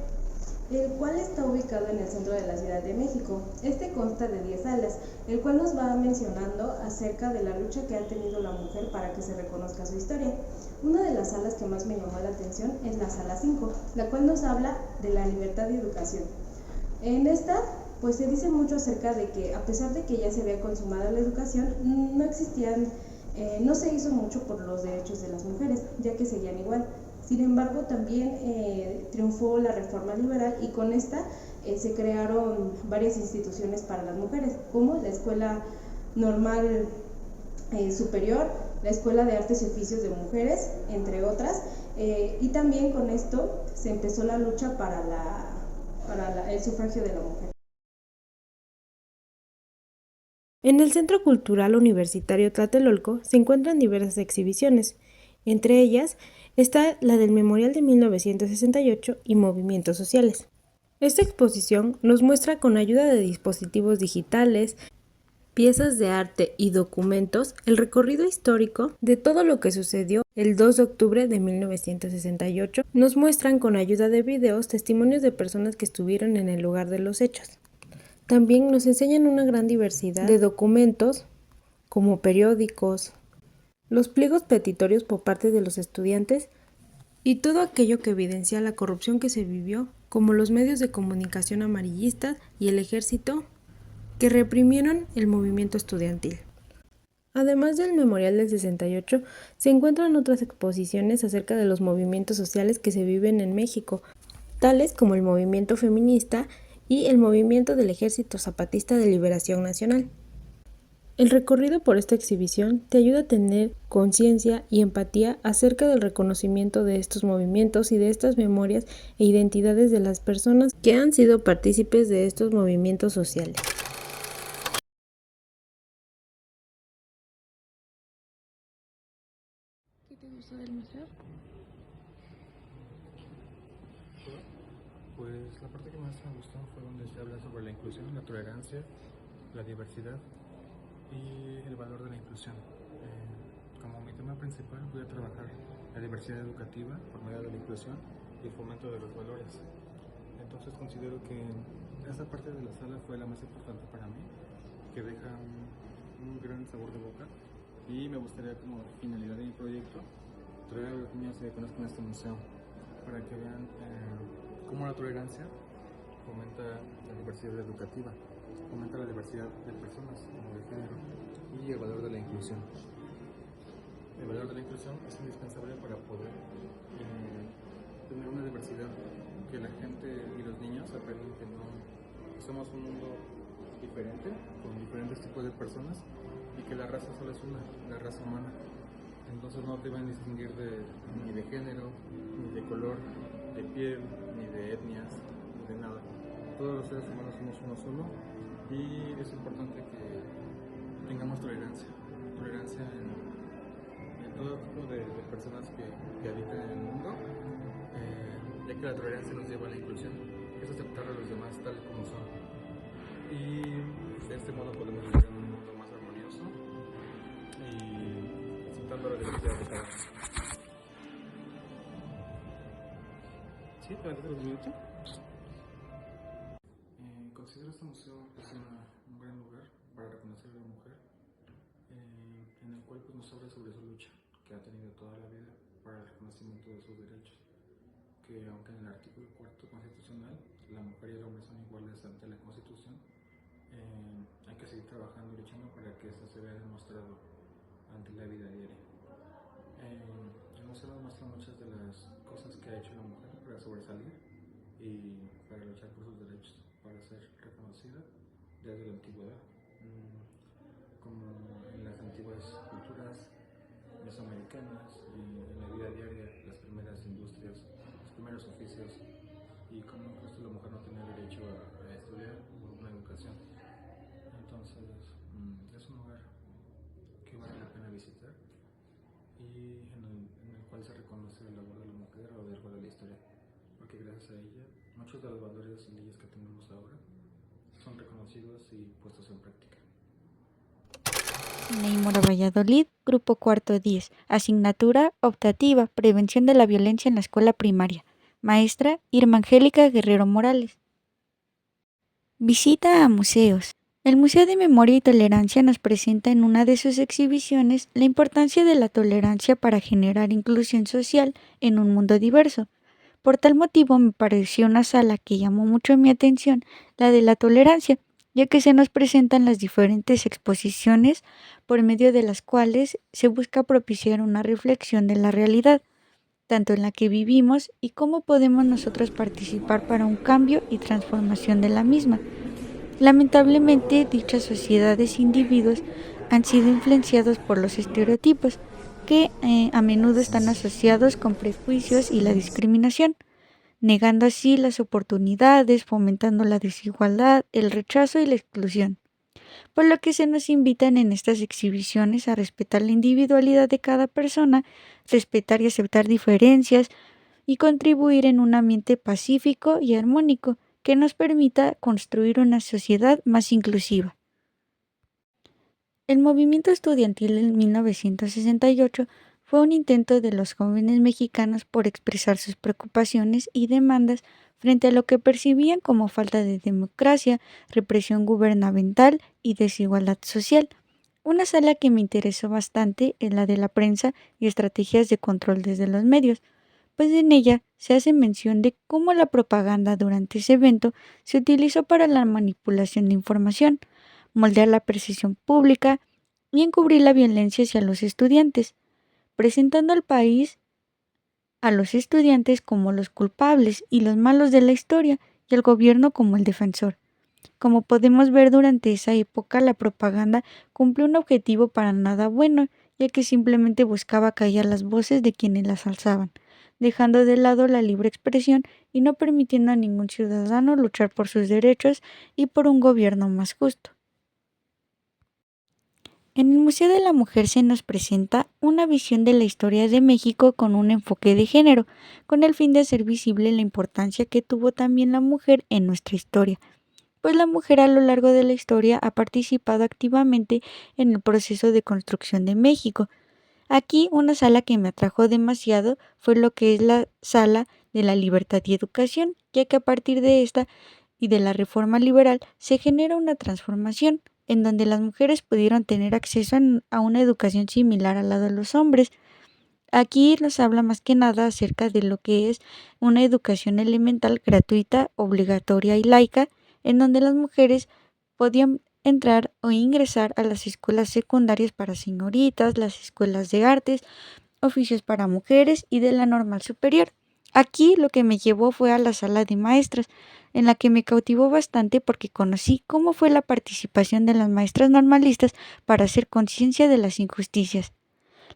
el cual está ubicado en el centro de la Ciudad de México. Este consta de 10 salas, el cual nos va mencionando acerca de la lucha que ha tenido la mujer para que se reconozca su historia. Una de las salas que más me llamó la atención es la sala 5, la cual nos habla de la libertad de educación. En esta, se dice mucho acerca de que, a pesar de que ya se había consumado la educación, no se hizo mucho por los derechos de las mujeres, ya que seguían igual. Sin embargo, también triunfó la reforma liberal y con esta se crearon varias instituciones para las mujeres, como la Escuela Normal Superior, la Escuela de Artes y Oficios de Mujeres, entre otras, y también con esto se empezó la lucha para el sufragio de la mujer. En el Centro Cultural Universitario Tlatelolco se encuentran diversas exhibiciones, entre ellas está la del Memorial de 1968 y Movimientos Sociales. Esta exposición nos muestra con ayuda de dispositivos digitales, piezas de arte y documentos el recorrido histórico de todo lo que sucedió el 2 de octubre de 1968. Nos muestran con ayuda de videos testimonios de personas que estuvieron en el lugar de los hechos. También nos enseñan una gran diversidad de documentos como periódicos, los pliegos petitorios por parte de los estudiantes y todo aquello que evidencia la corrupción que se vivió, como los medios de comunicación amarillistas y el ejército que reprimieron el movimiento estudiantil. Además del Memorial del 68, se encuentran otras exposiciones acerca de los movimientos sociales que se viven en México, tales como el movimiento feminista y el movimiento del Ejército Zapatista de Liberación Nacional. El recorrido por esta exhibición te ayuda a tener conciencia y empatía acerca del reconocimiento de estos movimientos y de estas memorias e identidades de las personas que han sido partícipes de estos movimientos sociales. ¿Qué te gustó del museo? Pues la parte que más me gustó fue donde se habla sobre la inclusión, la tolerancia, la diversidad y el valor de la inclusión. Como mi tema principal voy a trabajar la diversidad educativa por medio de la inclusión y el fomento de los valores. Entonces considero que esa parte de la sala fue la más importante para mí, que deja un gran sabor de boca, y me gustaría como finalidad de mi proyecto traer a los niños que conozcan este museo para que vean cómo la tolerancia fomenta la diversidad educativa, fomenta la diversidad de personas como de género y el valor de la inclusión. El valor de la inclusión es indispensable para poder tener una diversidad, que la gente y los niños aprendan que no somos un mundo diferente, con diferentes tipos de personas, y que la raza solo es una, la raza humana. Entonces no deben distinguir ni de género, ni de color, de piel, ni de etnias, ni de nada. Todos los seres humanos somos uno solo, y es importante que tengamos tolerancia en todo tipo de personas que habitan en el mundo, ya que la tolerancia nos lleva a la inclusión, es aceptar a los demás tal como son, y de este modo podemos vivir en un mundo más armonioso y aceptando la diversidad de cada uno. ¿Sí? ¿Te aventaste los minutos? Considero este museo un gran lugar para reconocer a la mujer, en el cual pues, nos habla sobre su lucha que ha tenido toda la vida para el reconocimiento de sus derechos, que aunque en el artículo 4 constitucional la mujer y el hombre son iguales ante la Constitución, hay que seguir trabajando y luchando para que esto se vea demostrado ante la vida diaria. El museo nos muestra muchas de las cosas que ha hecho la mujer para sobresalir y para luchar por sus derechos, para ser reconocida desde la antigüedad, como en las antiguas culturas mesoamericanas, en la vida diaria, las primeras industrias, los primeros oficios, y como justo la mujer no tenía derecho a estudiar o una educación. Entonces es un lugar que vale la pena visitar y en el cual se reconoce el labor de la mujer a lo largo de la historia, porque gracias a ella muchos de los valores y leyes que tenemos ahora son reconocidos y puestos en práctica. Neymora Valladolid, Grupo Cuarto 10, Asignatura Optativa, Prevención de la Violencia en la Escuela Primaria. Maestra Irma Angélica Guerrero Morales. Visita a museos. El Museo de Memoria y Tolerancia nos presenta en una de sus exhibiciones la importancia de la tolerancia para generar inclusión social en un mundo diverso. Por tal motivo me pareció una sala que llamó mucho mi atención, la de la tolerancia, ya que se nos presentan las diferentes exposiciones por medio de las cuales se busca propiciar una reflexión de la realidad, tanto en la que vivimos y cómo podemos nosotros participar para un cambio y transformación de la misma. Lamentablemente, dichas sociedades e individuos han sido influenciados por los estereotipos, que a menudo están asociados con prejuicios y la discriminación, negando así las oportunidades, fomentando la desigualdad, el rechazo y la exclusión. Por lo que se nos invitan en estas exhibiciones a respetar la individualidad de cada persona, respetar y aceptar diferencias y contribuir en un ambiente pacífico y armónico que nos permita construir una sociedad más inclusiva. El movimiento estudiantil en 1968 fue un intento de los jóvenes mexicanos por expresar sus preocupaciones y demandas frente a lo que percibían como falta de democracia, represión gubernamental y desigualdad social. Una sala que me interesó bastante es la de la prensa y estrategias de control desde los medios, pues en ella se hace mención de cómo la propaganda durante ese evento se utilizó para la manipulación de información, moldear la percepción pública y encubrir la violencia hacia los estudiantes, presentando al país a los estudiantes como los culpables y los malos de la historia y al gobierno como el defensor. Como podemos ver, durante esa época la propaganda cumplió un objetivo para nada bueno, ya que simplemente buscaba callar las voces de quienes las alzaban, dejando de lado la libre expresión y no permitiendo a ningún ciudadano luchar por sus derechos y por un gobierno más justo. En el Museo de la Mujer se nos presenta una visión de la historia de México con un enfoque de género, con el fin de hacer visible la importancia que tuvo también la mujer en nuestra historia, pues la mujer a lo largo de la historia ha participado activamente en el proceso de construcción de México. Aquí una sala que me atrajo demasiado fue lo que es la Sala de la Libertad y Educación, ya que a partir de esta y de la reforma liberal se genera una transformación en donde las mujeres pudieron tener acceso a una educación similar a la de los hombres. Aquí nos habla más que nada acerca de lo que es una educación elemental gratuita, obligatoria y laica, en donde las mujeres podían entrar o ingresar a las escuelas secundarias para señoritas, las escuelas de artes, oficios para mujeres y de la normal superior. Aquí lo que me llevó fue a la sala de maestras, en la que me cautivó bastante porque conocí cómo fue la participación de las maestras normalistas para hacer conciencia de las injusticias.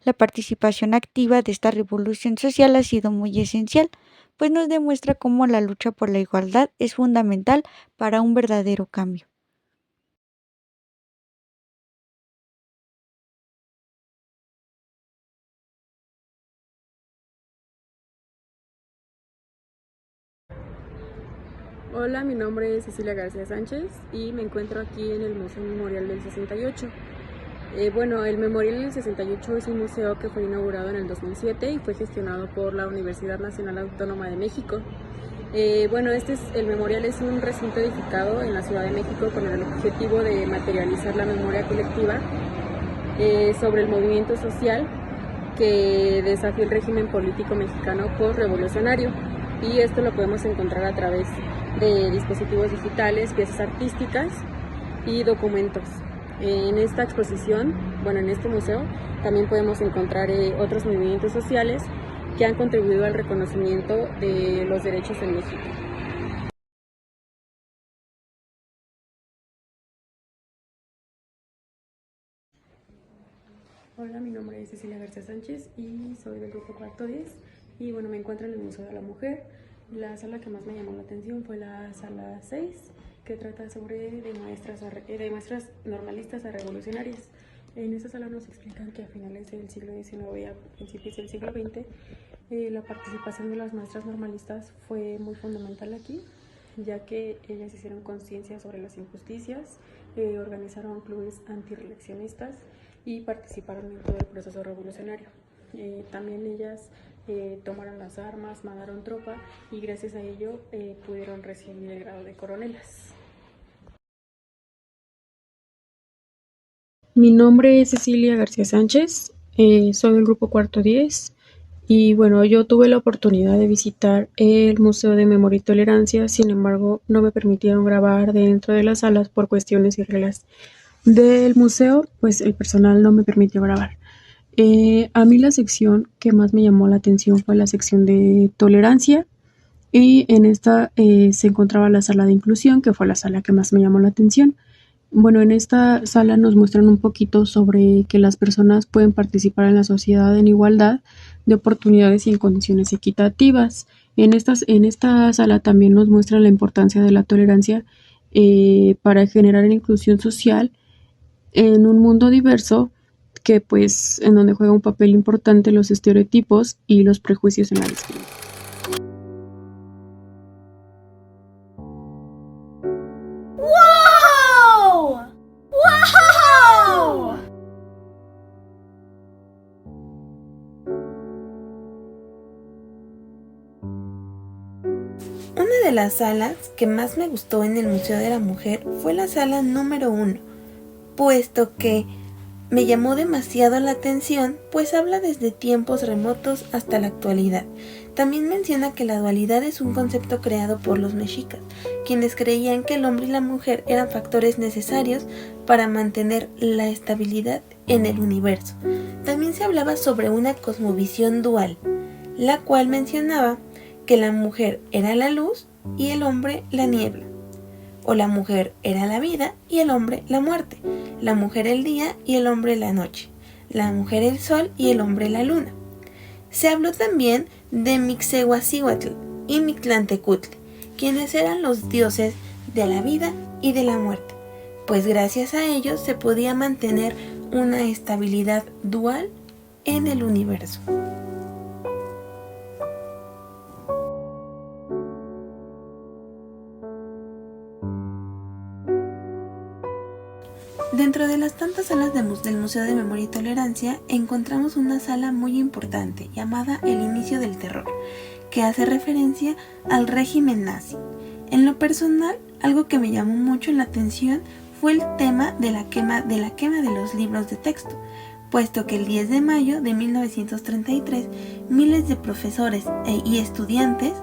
La participación activa de esta revolución social ha sido muy esencial, pues nos demuestra cómo la lucha por la igualdad es fundamental para un verdadero cambio. Hola, mi nombre es Cecilia García Sánchez y me encuentro aquí en el Museo Memorial del 68. El Memorial del 68 es un museo que fue inaugurado en el 2007 y fue gestionado por la Universidad Nacional Autónoma de México. El memorial es un recinto edificado en la Ciudad de México con el objetivo de materializar la memoria colectiva sobre el movimiento social que desafió el régimen político mexicano postrevolucionario, y esto lo podemos encontrar a través de dispositivos digitales, piezas artísticas y documentos. En esta exposición, en este museo, también podemos encontrar otros movimientos sociales que han contribuido al reconocimiento de los derechos en México. Hola, mi nombre es Cecilia García Sánchez y soy del grupo Cuarto 10 y me encuentro en el Museo de la Mujer. La sala que más me llamó la atención fue la sala 6, que trata sobre de maestras normalistas a revolucionarias. En esta sala nos explican que a finales del siglo XIX y a principios del siglo XX la participación de las maestras normalistas fue muy fundamental aquí, ya que ellas hicieron conciencia sobre las injusticias, organizaron clubes antireeleccionistas y participaron en todo el proceso revolucionario. También ellas tomaron las armas, mandaron tropa y gracias a ello pudieron recibir el grado de coronelas. Mi nombre es Cecilia García Sánchez, soy del grupo Cuarto 10 y yo tuve la oportunidad de visitar el Museo de Memoria y Tolerancia, sin embargo no me permitieron grabar dentro de las salas por cuestiones y reglas del museo, pues el personal no me permitió grabar. A mí la sección que más me llamó la atención fue la sección de tolerancia, y en esta se encontraba la sala de inclusión, que fue la sala que más me llamó la atención. En esta sala nos muestran un poquito sobre que las personas pueden participar en la sociedad en igualdad de oportunidades y en condiciones equitativas. En esta sala también nos muestran la importancia de la tolerancia para generar la inclusión social en un mundo diverso, que en donde juega un papel importante los estereotipos y los prejuicios en la discriminación. ¡Wow! ¡Wow! Una de las salas que más me gustó en el Museo de la Mujer fue la sala número 1, puesto que me llamó demasiado la atención, pues habla desde tiempos remotos hasta la actualidad. También menciona que la dualidad es un concepto creado por los mexicas, quienes creían que el hombre y la mujer eran factores necesarios para mantener la estabilidad en el universo. También se hablaba sobre una cosmovisión dual, la cual mencionaba que la mujer era la luz y el hombre la niebla, o la mujer era la vida y el hombre la muerte, la mujer el día y el hombre la noche, la mujer el sol y el hombre la luna. Se habló también de Mixehuacíhuatl y Mictlantecutli, quienes eran los dioses de la vida y de la muerte, pues gracias a ellos se podía mantener una estabilidad dual en el universo. Dentro de las tantas salas del Museo de Memoria y Tolerancia encontramos una sala muy importante llamada El Inicio del Terror, que hace referencia al régimen nazi. En lo personal, algo que me llamó mucho la atención fue el tema de la quema de los libros de texto, puesto que el 10 de mayo de 1933 miles de profesores y estudiantes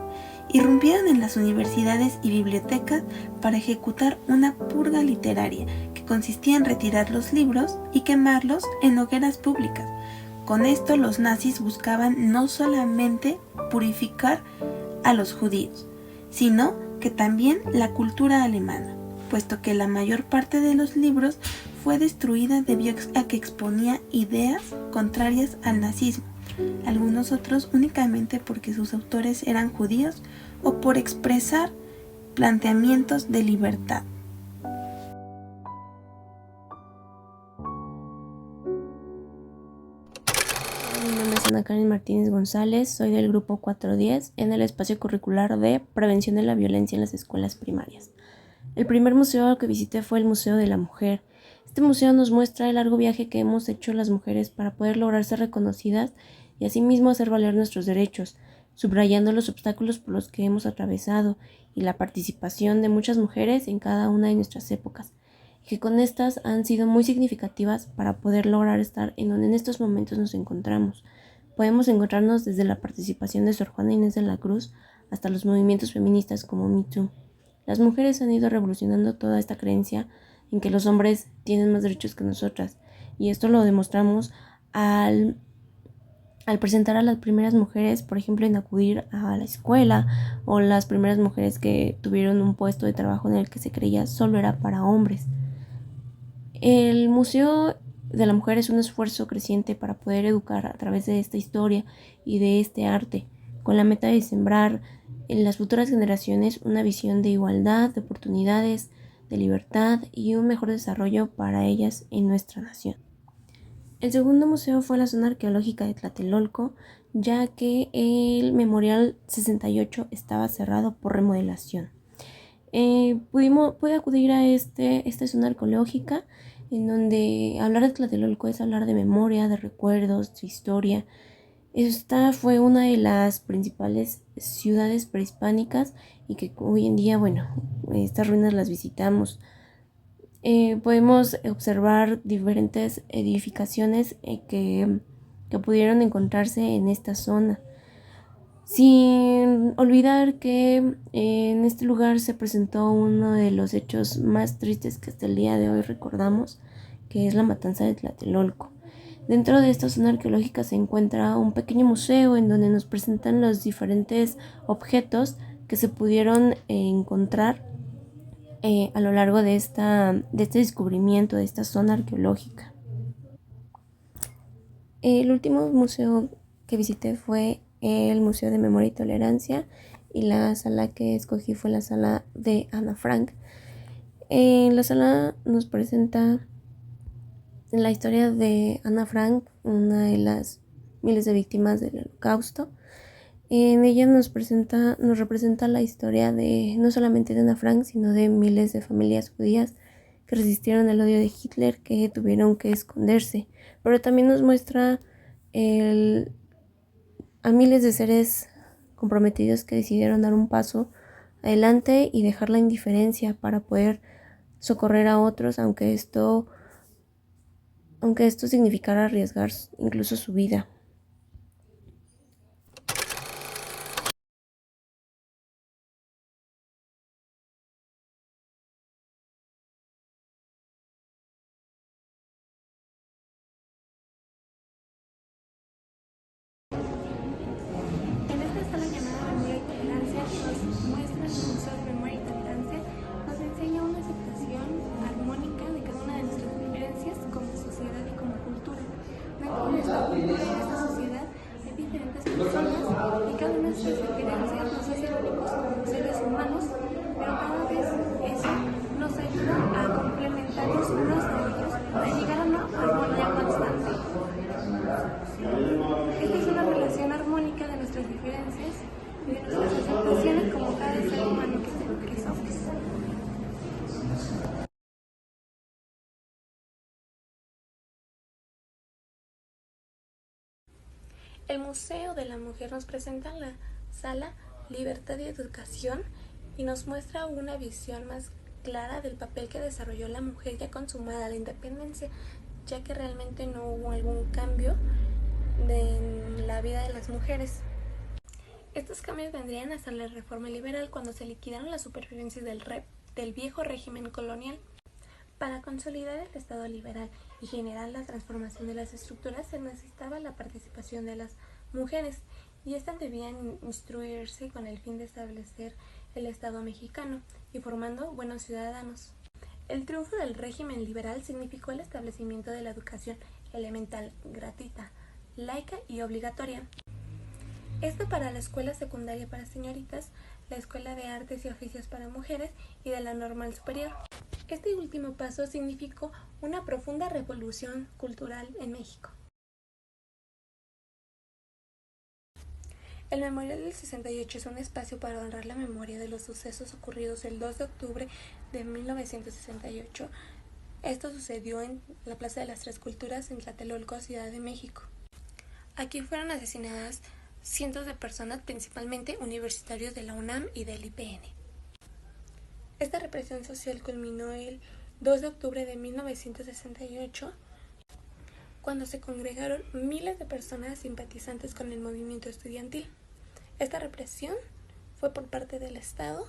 irrumpieron en las universidades y bibliotecas para ejecutar una purga literaria que consistía en retirar los libros y quemarlos en hogueras públicas. Con esto los nazis buscaban no solamente purificar a los judíos, sino que también la cultura alemana, puesto que la mayor parte de los libros fue destruida debido a que exponía ideas contrarias al nazismo, algunos otros únicamente porque sus autores eran judíos o por expresar planteamientos de libertad. Mi nombre es Ana Karen Martínez González, soy del grupo 410 en el espacio curricular de Prevención de la Violencia en las Escuelas Primarias. El primer museo que visité fue el Museo de la Mujer. Este museo nos muestra el largo viaje que hemos hecho las mujeres para poder lograr ser reconocidas y asimismo hacer valer nuestros derechos, subrayando los obstáculos por los que hemos atravesado y la participación de muchas mujeres en cada una de nuestras épocas, y que con estas han sido muy significativas para poder lograr estar en donde en estos momentos nos encontramos. Podemos encontrarnos desde la participación de Sor Juana Inés de la Cruz hasta los movimientos feministas como Me Too. Las mujeres han ido revolucionando toda esta creencia en que los hombres tienen más derechos que nosotras, y esto lo demostramos al presentar a las primeras mujeres, por ejemplo, en acudir a la escuela, o las primeras mujeres que tuvieron un puesto de trabajo en el que se creía solo era para hombres. El Museo de la Mujer es un esfuerzo creciente para poder educar a través de esta historia y de este arte, con la meta de sembrar en las futuras generaciones una visión de igualdad, de oportunidades, de libertad y un mejor desarrollo para ellas en nuestra nación. El segundo museo fue la zona arqueológica de Tlatelolco, ya que el Memorial 68 estaba cerrado por remodelación. Pude acudir a esta zona arqueológica, en donde hablar de Tlatelolco es hablar de memoria, de recuerdos, de historia. Esta fue una de las principales ciudades prehispánicas y que hoy en día, estas ruinas las visitamos. Podemos observar diferentes edificaciones que pudieron encontrarse en esta zona, sin olvidar que en este lugar se presentó uno de los hechos más tristes que hasta el día de hoy recordamos, que es la matanza de Tlatelolco. Dentro de esta zona arqueológica se encuentra un pequeño museo en donde nos presentan los diferentes objetos que se pudieron encontrar a lo largo de este descubrimiento de esta zona arqueológica. El último museo que visité fue el Museo de Memoria y Tolerancia, y la sala que escogí fue la sala de Ana Frank. En la sala nos presenta la historia de Ana Frank, una de las miles de víctimas del Holocausto. En ella nos representa la historia de no solamente de Ana Frank, sino de miles de familias judías que resistieron el odio de Hitler, que tuvieron que esconderse. Pero también nos muestra a miles de seres comprometidos que decidieron dar un paso adelante y dejar la indiferencia para poder socorrer a otros, aunque esto aunque esto significara arriesgar incluso su vida. En esta sala llamada Memoria y Tolerancia nos muestra el Museo de Memoria y Tolerancia, nos enseña una aceptación armónica de cada una de nuestras diferencias como sociedad y como cultura. Dentro de esta cultura y de esta sociedad hay diferentes personas y cada una de estas diferencias nos hace únicos como seres humanos, pero cada vez eso nos ayuda a complementarnos unos a otros para llegar a una armonía constante. Esta es una relación armónica de nuestras diferencias y de nuestras aceptaciones como cada ser humano que somos. El Museo de la Mujer nos presenta la sala Libertad y Educación y nos muestra una visión más clara del papel que desarrolló la mujer ya consumada la independencia, ya que realmente no hubo algún cambio en la vida de las mujeres. Estos cambios vendrían hasta la reforma liberal cuando se liquidaron las supervivencias del viejo régimen colonial. Para consolidar el Estado liberal y generar la transformación de las estructuras se necesitaba la participación de las mujeres y estas debían instruirse con el fin de establecer el Estado mexicano y formando buenos ciudadanos. El triunfo del régimen liberal significó el establecimiento de la educación elemental gratuita, laica y obligatoria. Esto para la escuela secundaria para señoritas, la escuela de artes y oficios para mujeres y de la normal superior. Este último paso significó una profunda revolución cultural en México. El Memorial del 68 es un espacio para honrar la memoria de los sucesos ocurridos el 2 de octubre de 1968. Esto sucedió en la Plaza de las Tres Culturas en Tlatelolco, Ciudad de México. Aquí fueron asesinadas cientos de personas, principalmente universitarios de la UNAM y del IPN. Esta represión social culminó el 2 de octubre de 1968, cuando se congregaron miles de personas simpatizantes con el movimiento estudiantil. Esta represión fue por parte del Estado.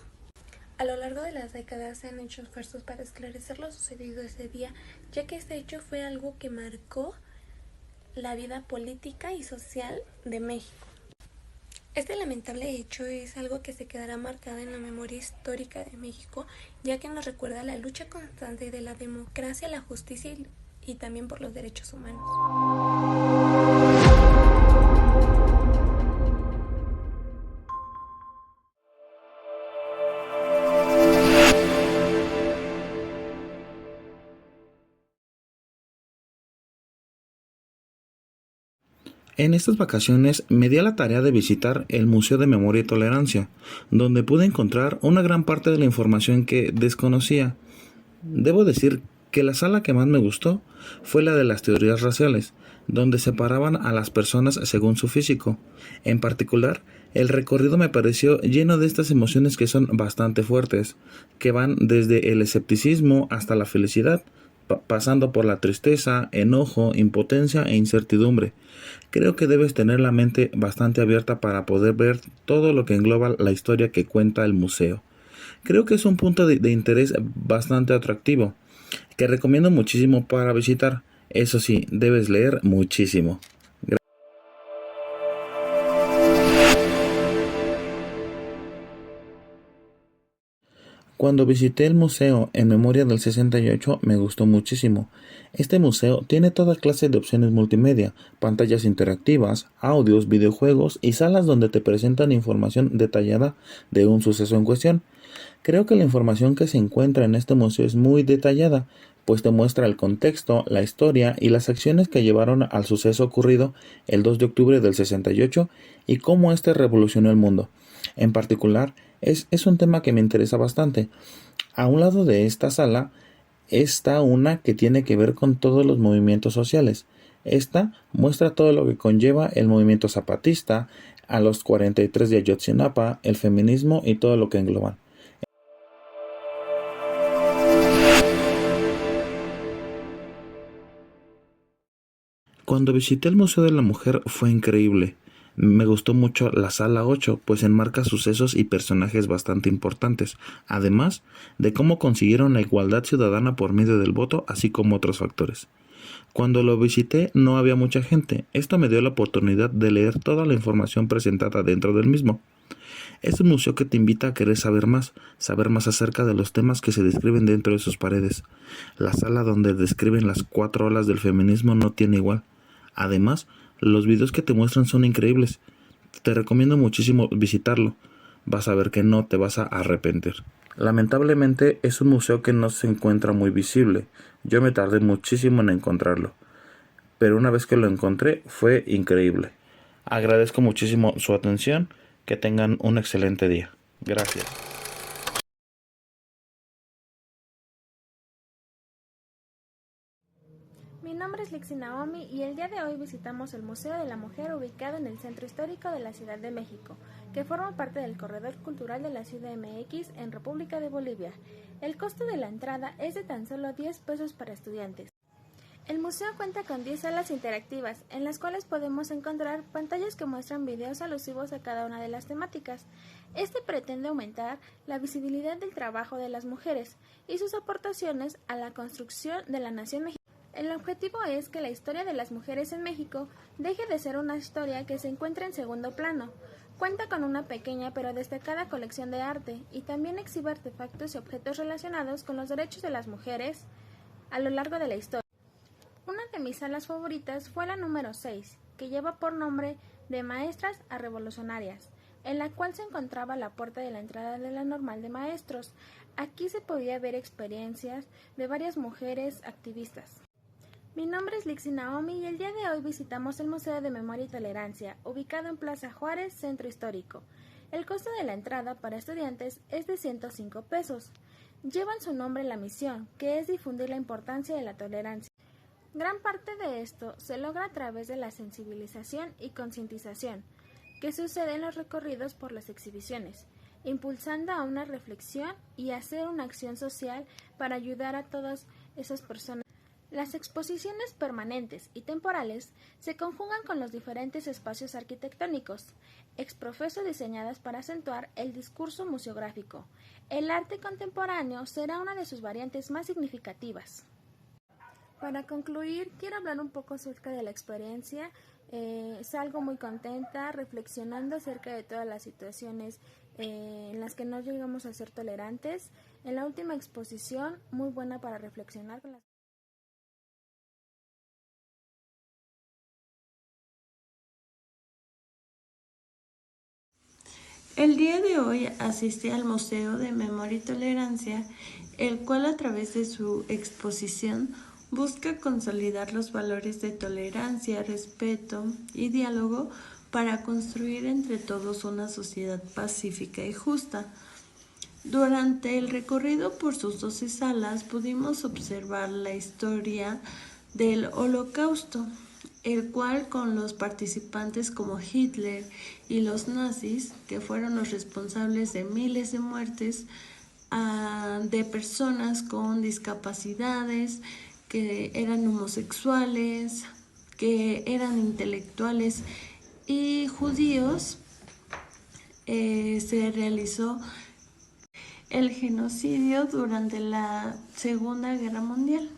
A lo largo de las décadas se han hecho esfuerzos para esclarecer lo sucedido ese día, ya que este hecho fue algo que marcó la vida política y social de México. Este lamentable hecho es algo que se quedará marcado en la memoria histórica de México, ya que nos recuerda la lucha constante de la democracia, la justicia y también por los derechos humanos. En estas vacaciones me di a la tarea de visitar el Museo de Memoria y Tolerancia, donde pude encontrar una gran parte de la información que desconocía. Debo decir que la sala que más me gustó fue la de las teorías raciales, donde separaban a las personas según su físico. En particular, el recorrido me pareció lleno de estas emociones que son bastante fuertes, que van desde el escepticismo hasta la felicidad, pasando por la tristeza, enojo, impotencia e incertidumbre. Creo que debes tener la mente bastante abierta para poder ver todo lo que engloba la historia que cuenta el museo. Creo que es un punto de interés bastante atractivo, que recomiendo muchísimo para visitar. Eso sí, debes leer muchísimo. Cuando visité el museo en memoria del 68 me gustó muchísimo. Este museo tiene toda clase de opciones multimedia, pantallas interactivas, audios, videojuegos y salas donde te presentan información detallada de un suceso en cuestión. Creo que la información que se encuentra en este museo es muy detallada, pues te muestra el contexto, la historia y las acciones que llevaron al suceso ocurrido el 2 de octubre del 68 y cómo este revolucionó el mundo. En particular, es un tema que me interesa bastante. A un lado de esta sala está una que tiene que ver con todos los movimientos sociales. Esta muestra todo lo que conlleva el movimiento zapatista, a los 43 de Ayotzinapa, el feminismo y todo lo que engloban. Cuando visité el Museo de la Mujer fue increíble. Me gustó mucho la sala 8, pues enmarca sucesos y personajes bastante importantes, además de cómo consiguieron la igualdad ciudadana por medio del voto, así como otros factores. Cuando lo visité no había mucha gente. Esto me dio la oportunidad de leer toda la información presentada dentro del mismo. Es un museo que te invita a querer saber más acerca de los temas que se describen dentro de sus paredes. La sala donde describen las 4 olas del feminismo no tiene igual. Además, los videos que te muestran son increíbles. Te recomiendo muchísimo visitarlo. Vas a ver que no te vas a arrepentir. Lamentablemente es un museo que no se encuentra muy visible. Yo me tardé muchísimo en encontrarlo, pero una vez que lo encontré fue increíble. Agradezco muchísimo su atención. Que tengan un excelente día. Gracias. Mi nombre es Lixi Naomi y el día de hoy visitamos el Museo de la Mujer ubicado en el Centro Histórico de la Ciudad de México, que forma parte del Corredor Cultural de la CDMX en República de Bolivia. El costo de la entrada es de tan solo 10 pesos para estudiantes. El museo cuenta con 10 salas interactivas, en las cuales podemos encontrar pantallas que muestran videos alusivos a cada una de las temáticas. Este pretende aumentar la visibilidad del trabajo de las mujeres y sus aportaciones a la construcción de la nación mexicana. El objetivo es que la historia de las mujeres en México deje de ser una historia que se encuentra en segundo plano. Cuenta con una pequeña pero destacada colección de arte y también exhibe artefactos y objetos relacionados con los derechos de las mujeres a lo largo de la historia. Una de mis salas favoritas fue la número 6, que lleva por nombre de Maestras a Revolucionarias, en la cual se encontraba la puerta de la entrada de la Normal de Maestros. Aquí se podía ver experiencias de varias mujeres activistas. Mi nombre es Lixi Naomi y el día de hoy visitamos el Museo de Memoria y Tolerancia, ubicado en Plaza Juárez, Centro Histórico. El costo de la entrada para estudiantes es de 105 pesos. Llevan su nombre la misión, que es difundir la importancia de la tolerancia. Gran parte de esto se logra a través de la sensibilización y concientización que sucede en los recorridos por las exhibiciones, impulsando a una reflexión y hacer una acción social para ayudar a todas esas personas. Las exposiciones permanentes y temporales se conjugan con los diferentes espacios arquitectónicos, exprofeso diseñadas para acentuar el discurso museográfico. El arte contemporáneo será una de sus variantes más significativas. Para concluir, quiero hablar un poco acerca de la experiencia. Salgo muy contenta reflexionando acerca de todas las situaciones en las que no llegamos a ser tolerantes. En la última exposición, muy buena para reflexionar con las... El día de hoy asistí al Museo de Memoria y Tolerancia, el cual a través de su exposición busca consolidar los valores de tolerancia, respeto y diálogo para construir entre todos una sociedad pacífica y justa. Durante el recorrido por sus 12 salas pudimos observar la historia del Holocausto, el cual con los participantes como Hitler y los nazis, que fueron los responsables de miles de muertes de personas con discapacidades, que eran homosexuales, que eran intelectuales y judíos, se realizó el genocidio durante la Segunda Guerra Mundial.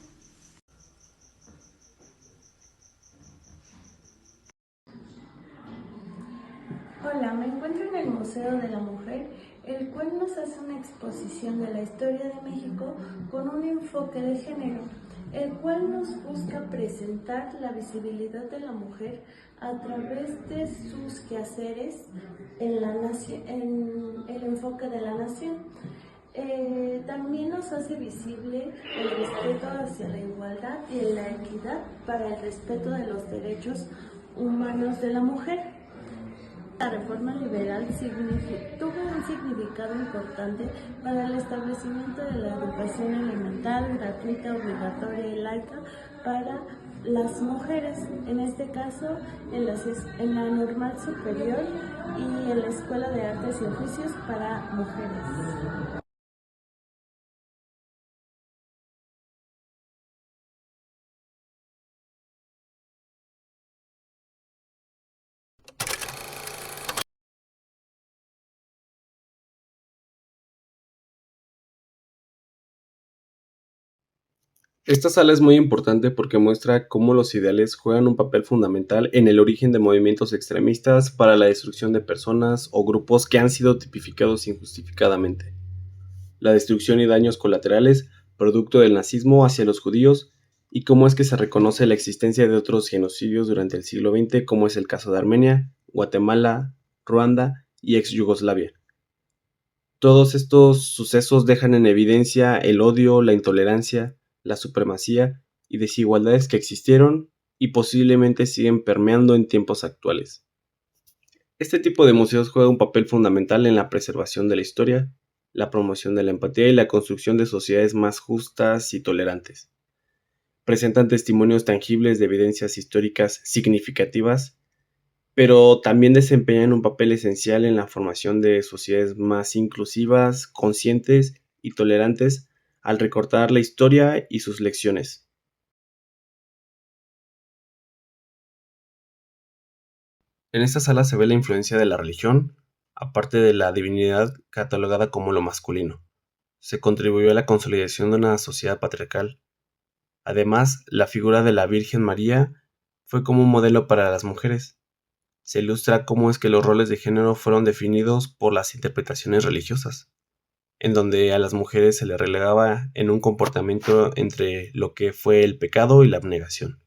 Hola, me encuentro en el Museo de la Mujer, el cual nos hace una exposición de la historia de México con un enfoque de género, el cual nos busca presentar la visibilidad de la mujer a través de sus quehaceres en el enfoque de la nación. También nos hace visible el respeto hacia la igualdad y la equidad para el respeto de los derechos humanos de la mujer. La reforma liberal tuvo un significado importante para el establecimiento de la educación elemental, gratuita, obligatoria y laica para las mujeres, en este caso en la normal superior y en la Escuela de Artes y Oficios para mujeres. Esta sala es muy importante porque muestra cómo los ideales juegan un papel fundamental en el origen de movimientos extremistas para la destrucción de personas o grupos que han sido tipificados injustificadamente. La destrucción y daños colaterales, producto del nazismo hacia los judíos, y cómo es que se reconoce la existencia de otros genocidios durante el siglo XX, como es el caso de Armenia, Guatemala, Ruanda y ex Yugoslavia. Todos estos sucesos dejan en evidencia el odio, la intolerancia, la supremacía y desigualdades que existieron y posiblemente siguen permeando en tiempos actuales. Este tipo de museos juega un papel fundamental en la preservación de la historia, la promoción de la empatía y la construcción de sociedades más justas y tolerantes. Presentan testimonios tangibles de evidencias históricas significativas, pero también desempeñan un papel esencial en la formación de sociedades más inclusivas, conscientes y tolerantes al recordar la historia y sus lecciones. En esta sala se ve la influencia de la religión, aparte de la divinidad catalogada como lo masculino. Se contribuyó a la consolidación de una sociedad patriarcal. Además, la figura de la Virgen María fue como un modelo para las mujeres. Se ilustra cómo es que los roles de género fueron definidos por las interpretaciones religiosas, en donde a las mujeres se les relegaba en un comportamiento entre lo que fue el pecado y la abnegación.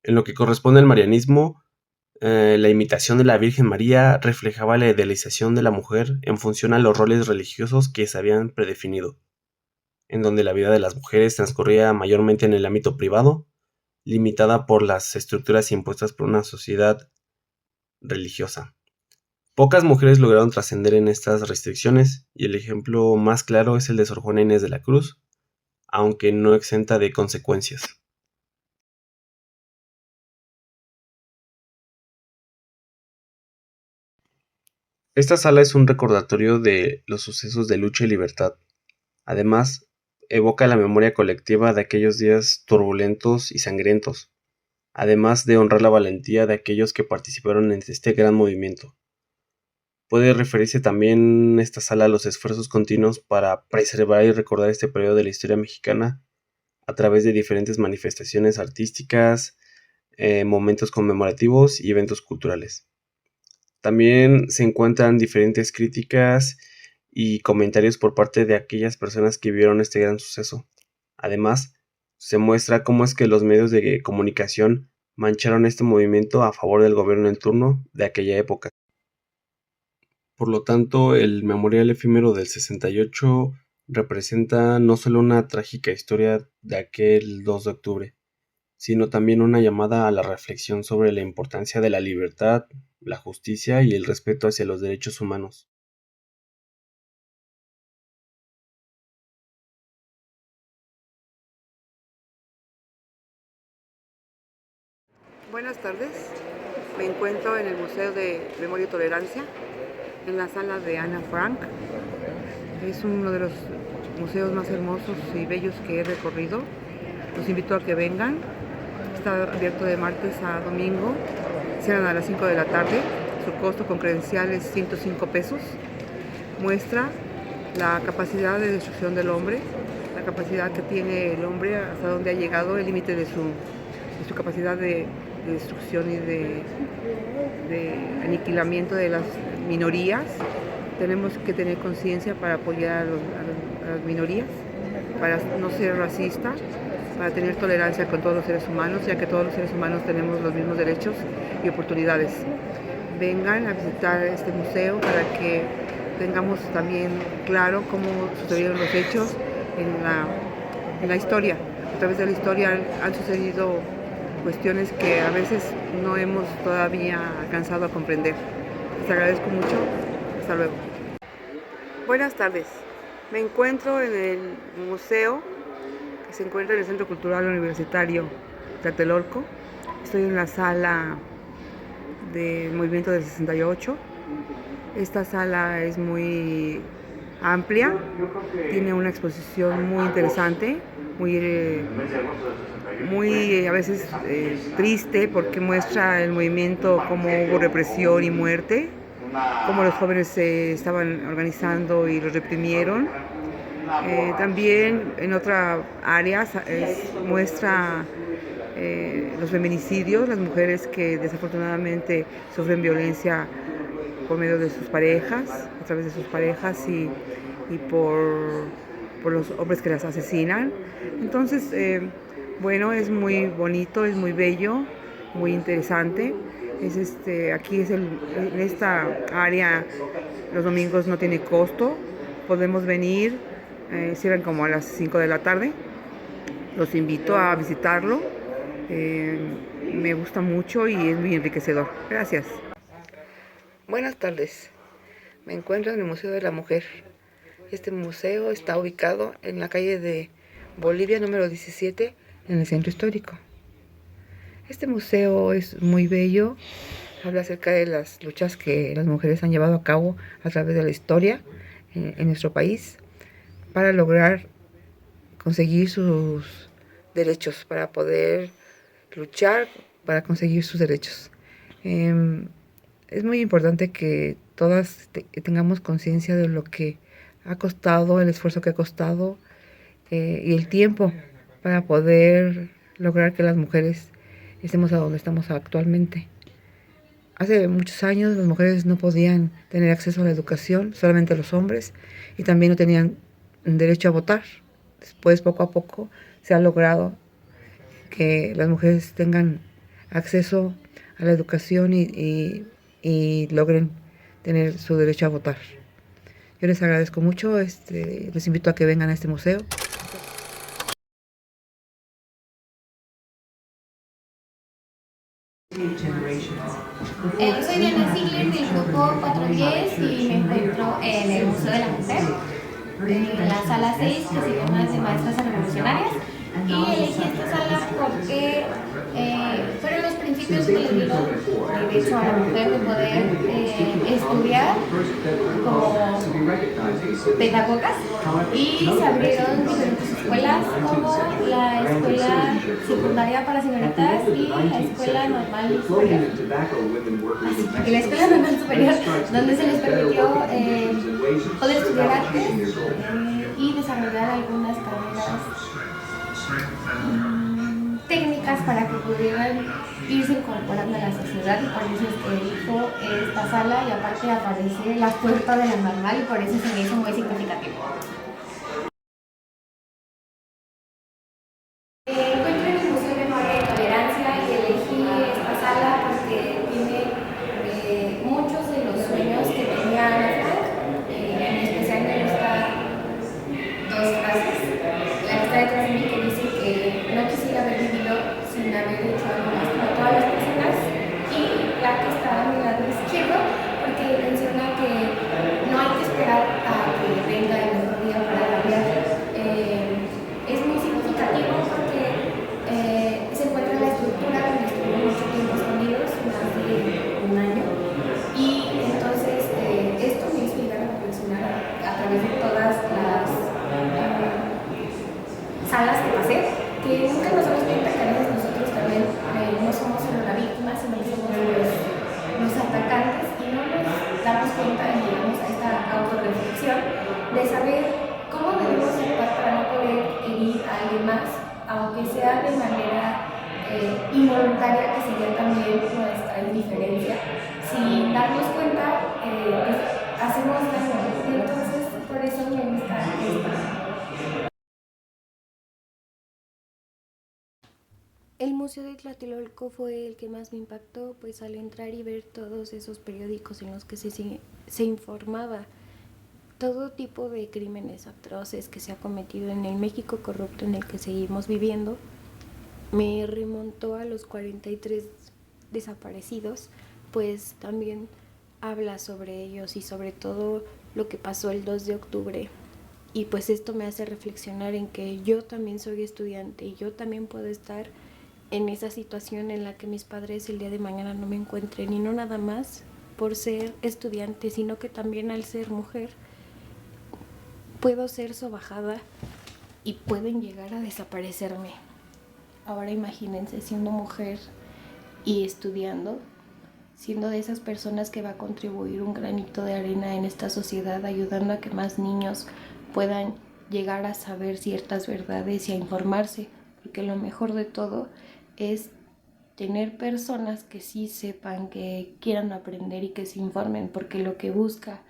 En lo que corresponde al marianismo, la imitación de la Virgen María reflejaba la idealización de la mujer en función a los roles religiosos que se habían predefinido, en donde la vida de las mujeres transcurría mayormente en el ámbito privado, limitada por las estructuras impuestas por una sociedad religiosa. Pocas mujeres lograron trascender en estas restricciones, y el ejemplo más claro es el de Sor Juana Inés de la Cruz, aunque no exenta de consecuencias. Esta sala es un recordatorio de los sucesos de lucha y libertad. Además, evoca la memoria colectiva de aquellos días turbulentos y sangrientos, además de honrar la valentía de aquellos que participaron en este gran movimiento. Puede referirse también esta sala a los esfuerzos continuos para preservar y recordar este periodo de la historia mexicana a través de diferentes manifestaciones artísticas, momentos conmemorativos y eventos culturales. También se encuentran diferentes críticas y comentarios por parte de aquellas personas que vivieron este gran suceso. Además, se muestra cómo es que los medios de comunicación mancharon este movimiento a favor del gobierno en turno de aquella época. Por lo tanto, el memorial efímero del 68 representa no solo una trágica historia de aquel 2 de octubre, sino también una llamada a la reflexión sobre la importancia de la libertad, la justicia y el respeto hacia los derechos humanos. Buenas tardes, me encuentro en el Museo de Memoria y Tolerancia, en la sala de Ana Frank. Es uno de los museos más hermosos y bellos que he recorrido. Los invito a que vengan. Está abierto de martes a domingo. Cierran a las 5 de la tarde. Su costo con credencial es 105 pesos. Muestra la capacidad de destrucción del hombre, la capacidad que tiene el hombre, hasta dónde ha llegado, el límite de su capacidad de destrucción y de aniquilamiento de las minorías. Tenemos que tener conciencia para apoyar a las minorías, para no ser racista, para tener tolerancia con todos los seres humanos, ya que todos los seres humanos tenemos los mismos derechos y oportunidades. Vengan a visitar este museo para que tengamos también claro cómo sucedieron los hechos en la historia. A través de la historia han sucedido cuestiones que a veces no hemos todavía alcanzado a comprender. Les agradezco mucho. Hasta luego. Buenas tardes. Me encuentro en el museo que se encuentra en el Centro Cultural Universitario Tlatelolco. Estoy en la sala del Movimiento del 68. Esta sala es muy amplia, tiene una exposición muy interesante, muy a veces triste, porque muestra el movimiento, cómo hubo represión y muerte, cómo los jóvenes se estaban organizando y los reprimieron. También en otra área muestra los feminicidios, las mujeres que desafortunadamente sufren violencia por medio de sus parejas, a través de sus parejas y por los hombres que las asesinan. Entonces, bueno, es muy bonito, es muy bello, muy interesante. Aquí en esta área los domingos no tiene costo, podemos venir, cierran como a las 5 de la tarde. Los invito a visitarlo, me gusta mucho y es muy enriquecedor. Gracias. Buenas tardes, me encuentro en el Museo de la Mujer. Este museo está ubicado en la calle de Bolivia número 17, en el centro histórico. Este museo es muy bello, habla acerca de las luchas que las mujeres han llevado a cabo a través de la historia en nuestro país para lograr conseguir sus derechos, para poder luchar para conseguir sus derechos. Es muy importante que todas tengamos conciencia de lo que ha costado, el esfuerzo que ha costado y el tiempo para poder lograr que las mujeres estemos a donde estamos actualmente. Hace muchos años las mujeres no podían tener acceso a la educación, solamente los hombres, y también no tenían derecho a votar. Después, poco a poco, se ha logrado que las mujeres tengan acceso a la educación y logren tener su derecho a votar. Yo les agradezco mucho, les invito a que vengan a este museo. Soy Diana Ziegler del grupo 410 y me encuentro en el Museo de la Mujer, en la sala 6, que se llama de Maestras Revolucionarias. Y elegí esta sala porque fueron los principios que le dieron derecho a la mujer de poder estudiar como pedagogas, y se abrieron diferentes escuelas como la escuela secundaria para señoritas y la escuela normal superior. Así, la escuela normal superior, donde se les permitió poder estudiar artes y desarrollar algunas carreras técnicas para que pudieran irse incorporando a la sociedad, y por eso es que elijo esta sala, y aparte aparece la puerta de la normal y por eso se me hizo muy significativo. Encuentro en el Museo de Memoria y Tolerancia y elegí esta sala porque tiene muchos de los sueños que tenía Ana Frank. En especial me gustan dos frases. La que está detrás de mí, que dice que no quisiera haber vivido sin haber hecho algo más para todas las personas, y la que está a mi lado izquierdo, porque menciona que no hay que esperar a que venga el mejor día para cambiar. Es muy significativo porque se encuentra la estructura donde estuvimos mucho tiempo escondidos, más de un año, y entonces esto me hizo llegar a reflexionar a través de todas las salas que pasé, que nunca nos damos cuenta que a veces nosotros también no somos solo la víctima, sino que somos los atacantes, y no nos damos cuenta y llegamos a esta autorreflexión de saber cómo debemos actuar para no poder herir a alguien más, aunque sea de manera involuntaria, que sería también nuestra indiferencia. Sin darnos cuenta, hacemos daño, y entonces por eso me gusta esto. El Museo de Tlatelolco fue el que más me impactó, pues al entrar y ver todos esos periódicos en los que se informaba todo tipo de crímenes atroces que se ha cometido en el México corrupto en el que seguimos viviendo, me remontó a los 43 desaparecidos, pues también habla sobre ellos y sobre todo lo que pasó el 2 de octubre. Y pues esto me hace reflexionar en que yo también soy estudiante y yo también puedo estar en esa situación en la que mis padres el día de mañana no me encuentren, y no nada más por ser estudiante, sino que también al ser mujer puedo ser sobajada y pueden llegar a desaparecerme. Ahora imagínense siendo mujer y estudiando, siendo de esas personas que va a contribuir un granito de arena en esta sociedad, ayudando a que más niños puedan llegar a saber ciertas verdades y a informarse, porque lo mejor de todo es tener personas que sí sepan, que quieran aprender y que se informen, porque lo que busca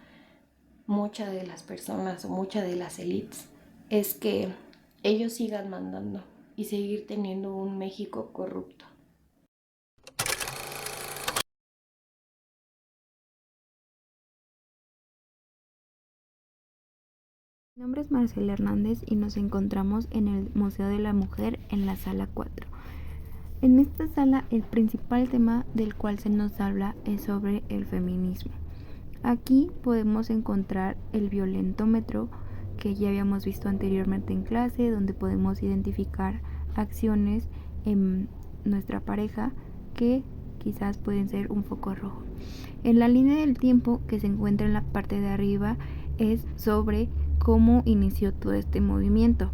muchas de las personas o muchas de las élites es que ellos sigan mandando y seguir teniendo un México corrupto. Mi nombre es Marcela Hernández y nos encontramos en el Museo de la Mujer en la sala 4. En esta sala el principal tema del cual se nos habla es sobre el feminismo. Aquí podemos encontrar el violentómetro que ya habíamos visto anteriormente en clase, donde podemos identificar acciones en nuestra pareja que quizás pueden ser un foco rojo. En la línea del tiempo que se encuentra en la parte de arriba es sobre cómo inició todo este movimiento.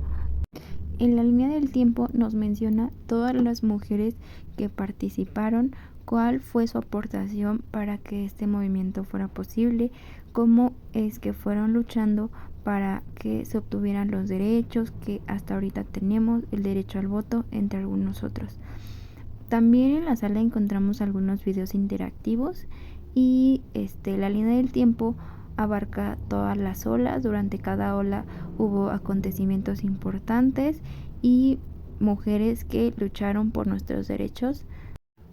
En la línea del tiempo nos menciona todas las mujeres que participaron, cuál fue su aportación para que este movimiento fuera posible, cómo es que fueron luchando para que se obtuvieran los derechos que hasta ahorita tenemos, el derecho al voto, entre algunos otros. También en la sala encontramos algunos videos interactivos y la línea del tiempo abarca todas las olas. Durante cada ola hubo acontecimientos importantes y mujeres que lucharon por nuestros derechos.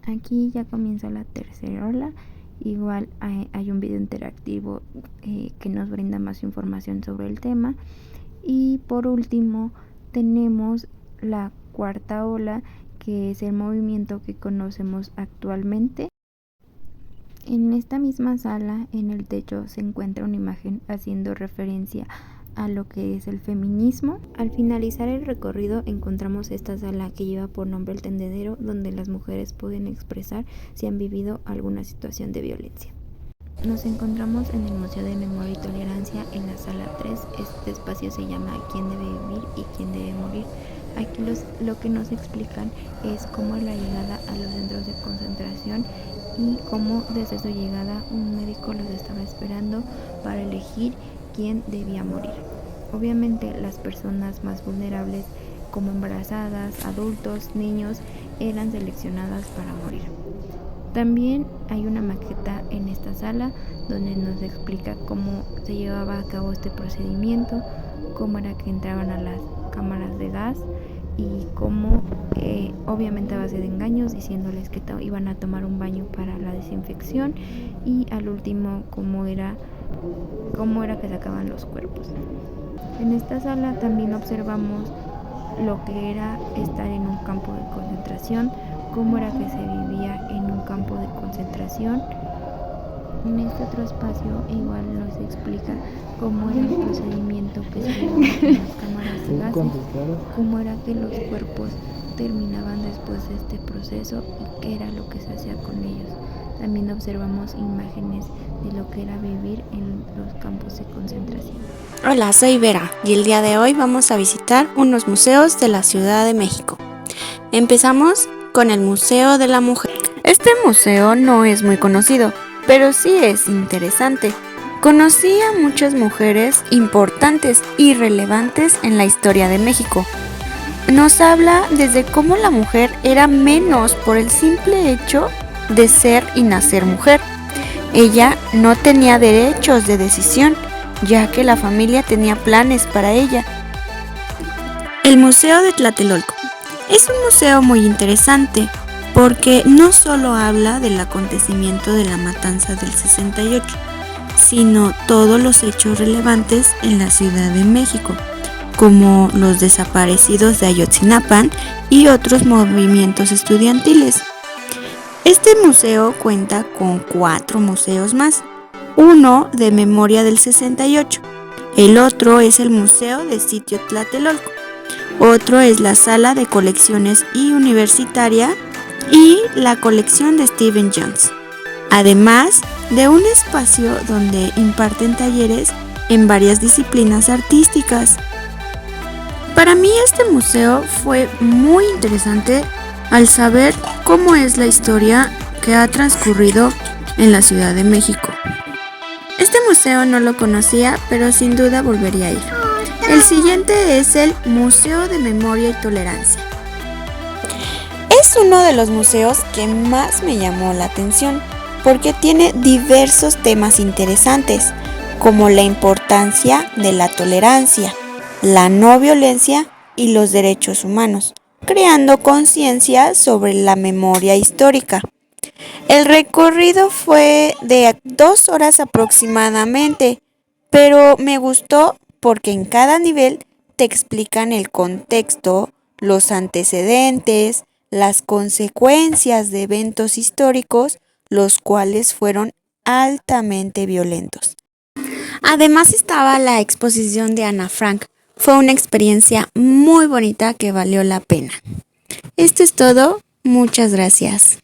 Aquí ya comienza la tercera ola. Igual hay un video interactivo que nos brinda más información sobre el tema. Y por último tenemos la cuarta ola, que es el movimiento que conocemos actualmente. En esta misma sala, en el techo, se encuentra una imagen haciendo referencia a lo que es el feminismo. Al finalizar el recorrido encontramos esta sala que lleva por nombre El Tendedero, donde las mujeres pueden expresar si han vivido alguna situación de violencia. Nos encontramos en el Museo de Memoria y Tolerancia en la sala 3. Este espacio se llama ¿Quién debe vivir y quién debe morir? Aquí lo que nos explican es cómo es la llegada a los centros de concentración y cómo desde su llegada un médico los estaba esperando para elegir quién debía morir. Obviamente las personas más vulnerables, como embarazadas, adultos, niños, eran seleccionadas para morir. También hay una maqueta en esta sala donde nos explica cómo se llevaba a cabo este procedimiento, cómo era que entraban a las cámaras de gas y cómo, obviamente a base de engaños, diciéndoles que iban a tomar un baño para la desinfección, y al último cómo era que sacaban los cuerpos. En esta sala también observamos lo que era estar en un campo de concentración, cómo era que se vivía en un campo de concentración. En este otro espacio igual nos explica cómo era el procedimiento que se llevaba en las cámaras de gases, cómo era que los cuerpos terminaban después de este proceso y qué era lo que se hacía con ellos. También observamos imágenes de lo que era vivir en los campos de concentración. Hola, soy Vera y el día de hoy vamos a visitar unos museos de la Ciudad de México. Empezamos con el Museo de la Mujer. Este museo no es muy conocido, pero sí es interesante. Conocí a muchas mujeres importantes y relevantes en la historia de México. Nos habla desde cómo la mujer era menos por el simple hecho de ser y nacer mujer. Ella no tenía derechos de decisión, ya que la familia tenía planes para ella. El Museo de Tlatelolco es un museo muy interesante porque no solo habla del acontecimiento de la matanza del 68, sino todos los hechos relevantes en la Ciudad de México, como los desaparecidos de Ayotzinapa y otros movimientos estudiantiles. Este museo cuenta con 4 museos más, uno de memoria del 68, el otro es el Museo de Sitio Tlatelolco, otro es la Sala de Colecciones y Universitaria y la colección de Stephen Jones, además de un espacio donde imparten talleres en varias disciplinas artísticas. Para mí este museo fue muy interesante al saber cómo es la historia que ha transcurrido en la Ciudad de México. Este museo no lo conocía, pero sin duda volvería a ir. El siguiente es el Museo de Memoria y Tolerancia. Es uno de los museos que más me llamó la atención porque tiene diversos temas interesantes, como la importancia de la tolerancia, la no violencia y los derechos humanos, creando conciencia sobre la memoria histórica. El recorrido fue de 2 horas aproximadamente, pero me gustó porque en cada nivel te explican el contexto, los antecedentes, las consecuencias de eventos históricos, los cuales fueron altamente violentos. Además estaba la exposición de Ana Frank. Fue una experiencia muy bonita que valió la pena. Esto es todo. Muchas gracias.